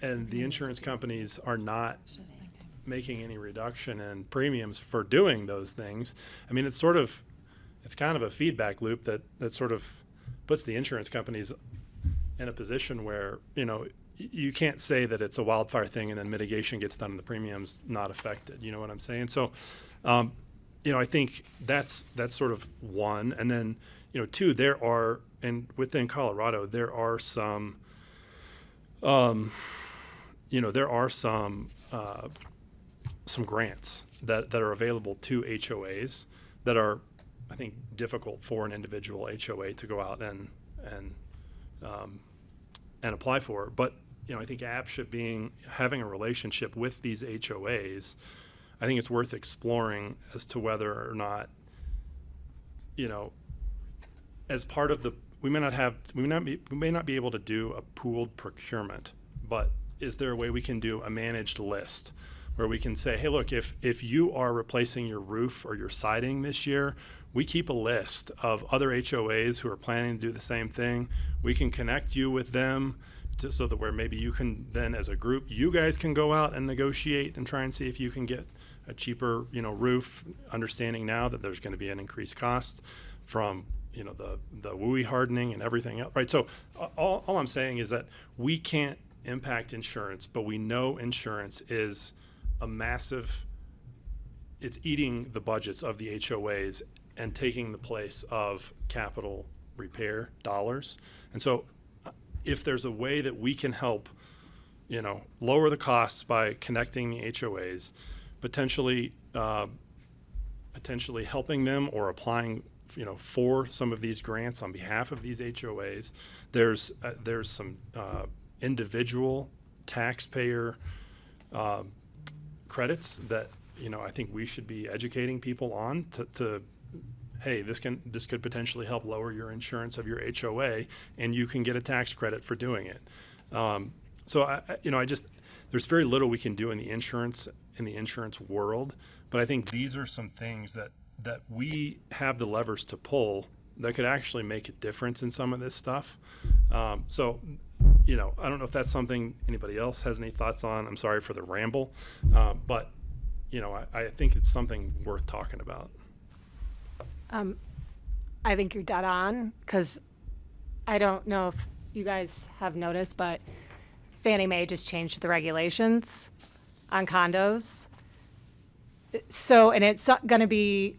[SPEAKER 2] the insurance companies are not making any reduction in premiums for doing those things, I mean, it's kind of a feedback loop that sort of puts the insurance companies in a position where, you can't say that it's a wildfire thing and then mitigation gets done and the premium's not affected. You know what I'm saying? So, I think that's sort of one. And then, 2, there are, and within Colorado, there are some grants that are available to HOAs that are, I think, difficult for an individual HOA to go out and apply for. But I think APCHA having a relationship with these HOAs, I think it's worth exploring as to whether or not, as part of the, we may not be able to do a pooled procurement, but is there a way we can do a managed list where we can say, hey, look, if you are replacing your roof or your siding this year, we keep a list of other HOAs who are planning to do the same thing. We can connect you with them so that where maybe you can then, as a group, you guys can go out and negotiate and try and see if you can get a cheaper, roof, understanding now that there's going to be an increased cost from, the WUI hardening and everything else, right? So all I'm saying is that we can't impact insurance, but we know insurance is a massive, it's eating the budgets of the HOAs and taking the place of capital repair dollars. And so if there's a way that we can help, lower the costs by connecting the HOAs, potentially helping them or applying, for some of these grants on behalf of these HOAs, there's some individual taxpayer credits that, I think we should be educating people on to hey, this could potentially help lower your insurance of your HOA, and you can get a tax credit for doing it. So there's very little we can do in the insurance world, but I think these are some things that we have the levers to pull that could actually make a difference in some of this stuff. So, I don't know if that's something anybody else has any thoughts on. I'm sorry for the ramble, but I think it's something worth talking about.
[SPEAKER 8] I think you're dead on, because I don't know if you guys have noticed, but Fannie Mae just changed the regulations on condos. So, and it's going to be,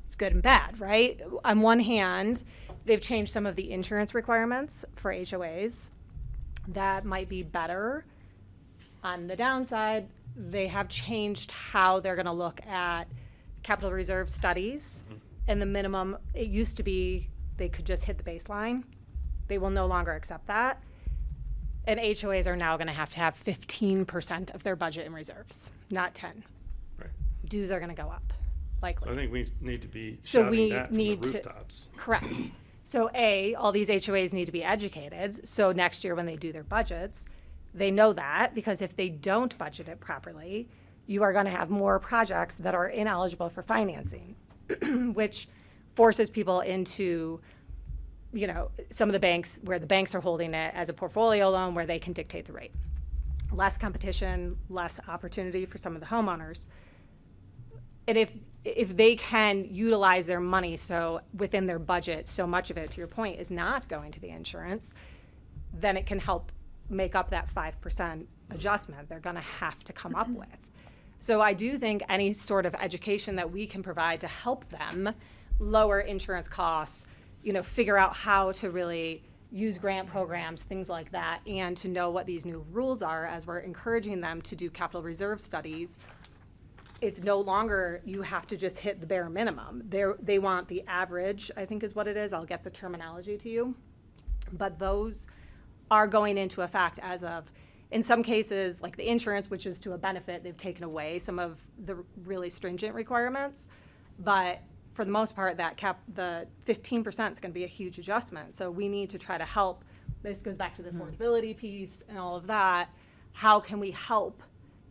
[SPEAKER 8] it's good and bad, right? On one hand, they've changed some of the insurance requirements for HOAs. That might be better. On the downside, they have changed how they're going to look at capital reserve studies. And the minimum, it used to be they could just hit the baseline. They will no longer accept that. And HOAs are now going to have 15% of their budget in reserves, not 10.
[SPEAKER 2] Right.
[SPEAKER 8] Dues are going to go up, likely.
[SPEAKER 2] So I think we need to be
[SPEAKER 8] So
[SPEAKER 2] shouting
[SPEAKER 8] we
[SPEAKER 2] that from
[SPEAKER 8] need
[SPEAKER 2] the
[SPEAKER 8] to-
[SPEAKER 2] rooftops.
[SPEAKER 8] Correct. So all these HOAs need to be educated. So next year when they do their budgets, they know that, because if they don't budget it properly, you are going to have more projects that are ineligible for financing, which forces people into, you know, some of the banks where the banks are holding it as a portfolio loan where they can dictate the rate. Less competition, less opportunity for some of the homeowners. And if they can utilize their money so within their budget, so much of it, to your point, is not going to the insurance, then it can help make up that 5% adjustment they're going to have to come up with. So I do think any sort of education that we can provide to help them lower insurance costs, you know, figure out how to really use grant programs, things like that, and to know what these new rules are as we're encouraging them to do capital reserve studies. It's no longer you have to just hit the bare minimum. They want the average, I think is what it is. I'll get the terminology to you. But those are going into effect as of, in some cases, like the insurance, which is to a benefit, they've taken away some of the really stringent requirements. But for the most part, the 15% is going to be a huge adjustment. So we need to try to help. This goes back to the affordability piece and all of that. How can we help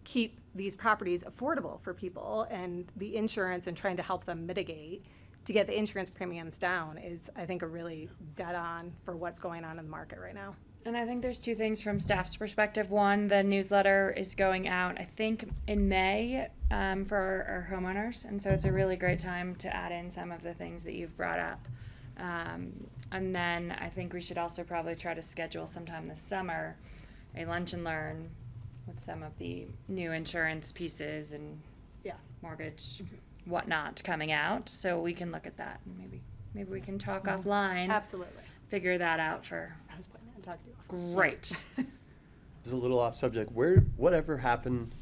[SPEAKER 8] keep these properties affordable for people, and the insurance, and trying to help them mitigate to get the insurance premiums down is, I think, a really dead on for what's going on in the market right now.
[SPEAKER 6] And I think there's two things from staff's perspective. One, the newsletter is going out, I think, in May for our homeowners. And so it's a really great time to add in some of the things that you've brought up. And then I think we should also probably try to schedule sometime this summer a lunch and learn with some of the new insurance pieces and mortgage whatnot coming out. So we can look at that, and maybe we can talk offline.
[SPEAKER 8] Absolutely.
[SPEAKER 6] Figure that out for.
[SPEAKER 8] I was planning on talking to you.
[SPEAKER 6] Great.
[SPEAKER 7] This is a little off subject. Whatever happened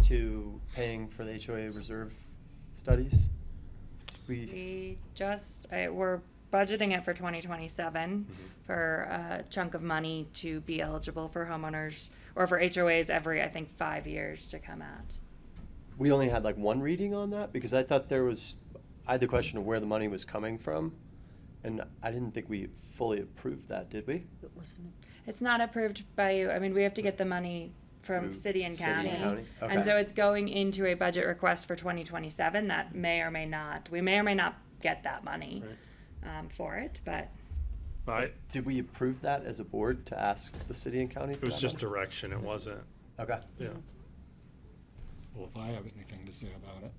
[SPEAKER 7] to paying for the HOA reserve studies?
[SPEAKER 6] We just, we're budgeting it for 2027 for a chunk of money to be eligible for homeowners or for HOAs every, I think, 5 years to come out.
[SPEAKER 7] We only had like one reading on that, because I thought I had the question of where the money was coming from, and I didn't think we fully approved that, did we?
[SPEAKER 3] It wasn't.
[SPEAKER 6] It's not approved by you. I mean, we have to get the money from
[SPEAKER 7] Through
[SPEAKER 6] city and
[SPEAKER 7] city
[SPEAKER 6] county.
[SPEAKER 7] and county? Okay.
[SPEAKER 6] And so it's going into a budget request for 2027 that may or may not, we may or may not get that money for it, but.
[SPEAKER 7] Did we approve that as a board to ask the city and county for
[SPEAKER 2] It was
[SPEAKER 7] that
[SPEAKER 2] just
[SPEAKER 7] money?
[SPEAKER 2] direction, it wasn't,
[SPEAKER 7] Okay.
[SPEAKER 2] yeah.
[SPEAKER 9] Well, if I have anything to say about it.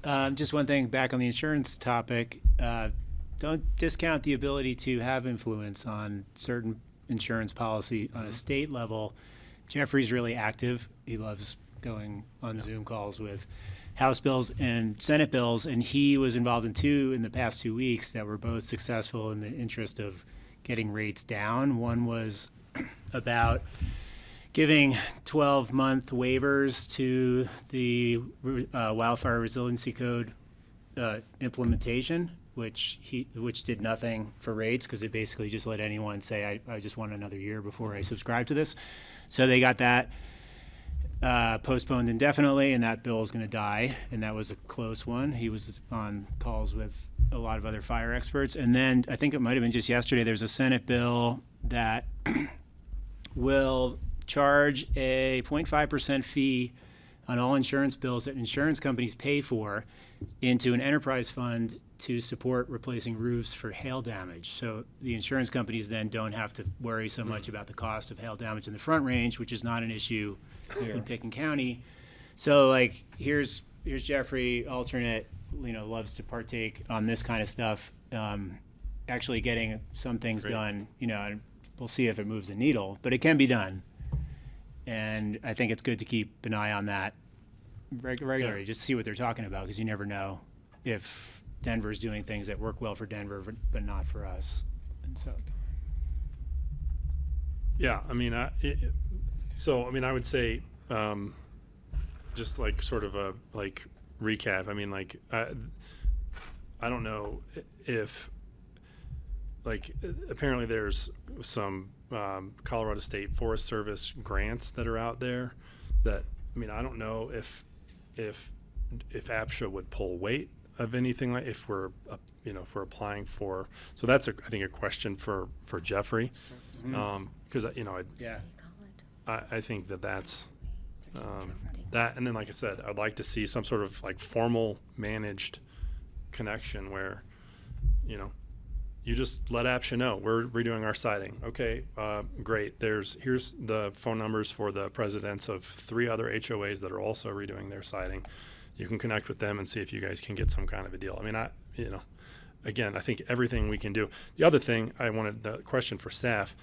[SPEAKER 2] Ted?
[SPEAKER 12] Just one thing back on the insurance topic. Don't discount the ability to have influence on certain insurance policy on a state level. Jeffrey's really active. He loves going on Zoom calls with House bills and Senate bills, and he was involved in two in the past 2 weeks that were both successful in the interest of getting rates down. One was about giving 12-month waivers to the Wildfire Resiliency Code implementation, which did nothing for rates, because it basically just let anyone say, I just want another year before I subscribe to this. So they got that postponed indefinitely, and that bill is going to die, and that was a close one. He was on calls with a lot of other fire experts. And then I think it might have been just yesterday, there's a Senate bill that will charge a 0.5% fee on all insurance bills that insurance companies pay for into an enterprise fund to support replacing roofs for hail damage. So the insurance companies then don't have to worry so much about the cost of hail damage in the Front Range, which is not an issue in Pitkin County. So like, here's Jeffrey, alternate, loves to partake on this kind of stuff, actually getting some things done, and we'll see if it moves the needle, but it can be done. And I think it's good to keep an eye on that regularly, just see what they're talking about, because you never know if Denver's doing things that work well for Denver, but not for us. And so.
[SPEAKER 2] Yeah, I mean, I would say, just like sort of a recap. I mean, I don't know if, apparently there's some Colorado State Forest Service grants that are out there that, I mean, I don't know if APCHA would pull weight. of anything like if we're if we're applying for? So that's I think a question for Jeffrey, because
[SPEAKER 12] Yeah.
[SPEAKER 2] I think that's that, and then like I said, I'd like to see some sort of like formal managed connection where you just let APCHA know we're redoing our siding. Okay, great. Here's the phone numbers for the presidents of 3 other HOAs that are also redoing their siding. You can connect with them and see if you guys can get some kind of a deal. I mean, again, I think everything we can do. The other thing I wanted, the question for staff,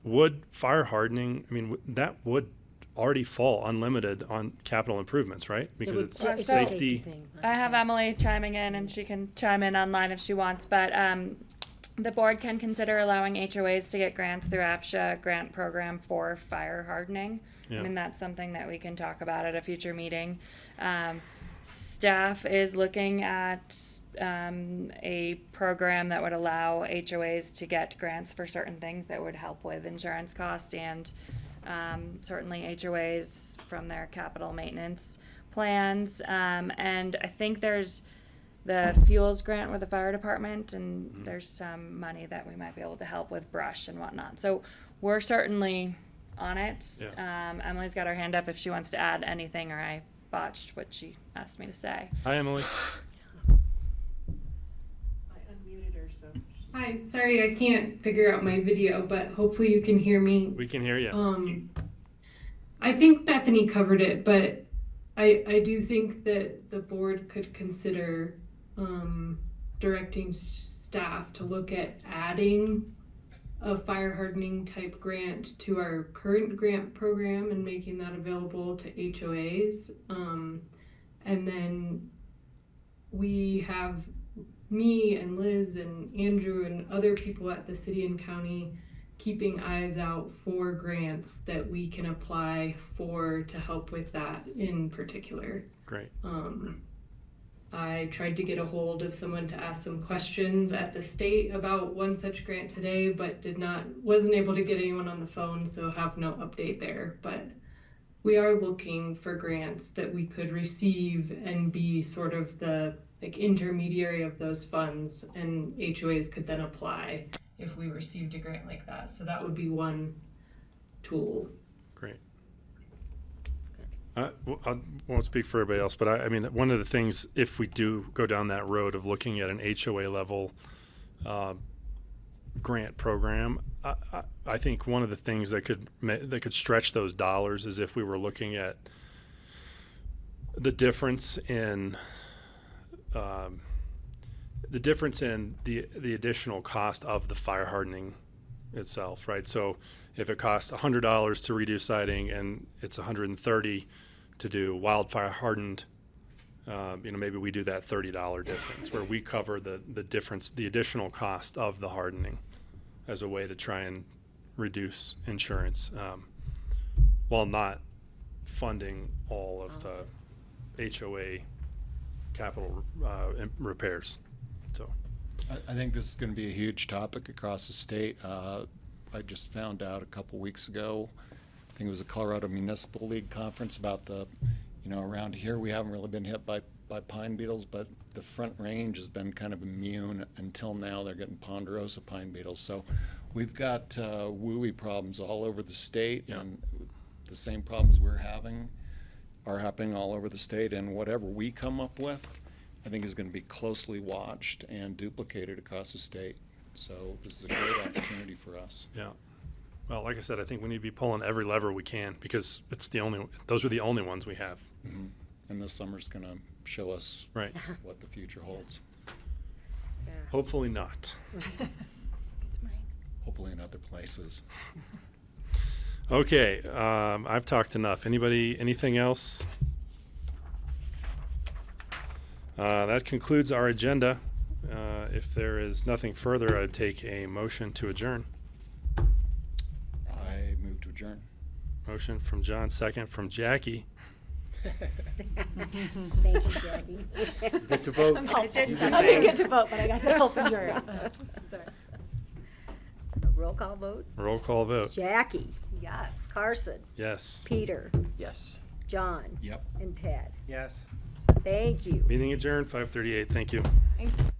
[SPEAKER 2] would fire hardening, I mean, that would already fall unlimited on capital improvements, right? Because it's
[SPEAKER 3] a
[SPEAKER 2] safety.
[SPEAKER 3] thing, right?
[SPEAKER 6] I have Emily chiming in, and she can chime in online if she wants, but the board can consider allowing HOAs to get grants through APCHA grant program for fire hardening.
[SPEAKER 2] Yeah.
[SPEAKER 6] I mean, that's something that we can talk about at a future meeting. Staff is looking at a program that would allow HOAs to get grants for certain things that would help with insurance costs and certainly HOAs from their capital maintenance plans. And I think there's the fuels grant with the fire department, and there's some money that we might be able to help with brush and whatnot. So we're certainly on it.
[SPEAKER 2] Yeah.
[SPEAKER 6] Emily's got her hand up if she wants to add anything, or I botched what she asked me to say.
[SPEAKER 2] Hi, Emily.
[SPEAKER 13] Hi, sorry I can't figure out my video, but hopefully you can hear me.
[SPEAKER 2] We can hear you.
[SPEAKER 13] I think Bethany covered it, but I do think that the board could consider directing staff to look at adding a fire hardening type grant to our current grant program and making that available to HOAs. And then we have me and Liz and Andrew and other people at the city and county keeping eyes out for grants that we can apply for to help with that in particular.
[SPEAKER 2] Great.
[SPEAKER 13] I tried to get a hold of someone to ask some questions at the state about one such grant today, but wasn't able to get anyone on the phone, so have no update there. But we are looking for grants that we could receive and be sort of the intermediary of those funds, and HOAs could then apply if we received a grant like that. So that would be one tool.
[SPEAKER 2] Great. I won't speak for everybody else, but I mean, one of the things, if we do go down that road of looking at an HOA level grant program, I think one of the things that could stretch those dollars is if we were looking at the difference in the additional cost of the fire hardening itself, right? So if it costs $100 to redo siding and it's $130 to do wildfire hardened, maybe we do that $30 difference where we cover the difference, the additional cost of the hardening as a way to try and reduce insurance while not funding all of the HOA capital repairs. So
[SPEAKER 9] I think this is going to be a huge topic across the state. I just found out a couple weeks ago, I think it was a Colorado Municipal League conference about around here we haven't really been hit by pine beetles, but the Front Range has been kind of immune until now. They're getting ponderosa pine beetles. So we've got WUI problems all over the state, and the same problems we're having are happening all over the state, and whatever we come up with, I think is going to be closely watched and duplicated across the state. So this is a great opportunity for us.
[SPEAKER 2] yeah. Well, like I said, I think we need to be pulling every lever we can because those are the only ones we have.
[SPEAKER 9] Mm-hmm. And this summer's going to show us
[SPEAKER 2] Right.
[SPEAKER 9] what the future holds.
[SPEAKER 2] Hopefully not.
[SPEAKER 9] Hopefully in other places.
[SPEAKER 2] Okay, I've talked enough. Anything else? That concludes our agenda. If there is nothing further, I'd take a motion to adjourn.
[SPEAKER 9] I move to adjourn.
[SPEAKER 2] Motion from John, second from Jackie.
[SPEAKER 3] Thank you, Jackie.
[SPEAKER 10] You get to vote.
[SPEAKER 8] I didn't get to vote, but I got to help adjourn. Sorry.
[SPEAKER 3] Roll call vote.
[SPEAKER 2] Roll call vote.
[SPEAKER 3] Jackie,
[SPEAKER 8] Yes.
[SPEAKER 3] Carson,
[SPEAKER 2] Yes.
[SPEAKER 3] Peter,
[SPEAKER 12] Yes.
[SPEAKER 3] John,
[SPEAKER 9] Yep.
[SPEAKER 3] and Ted.
[SPEAKER 12] Yes.
[SPEAKER 3] Thank you.
[SPEAKER 2] Meeting adjourned, 5:38. Thank you.
[SPEAKER 8] Thank you.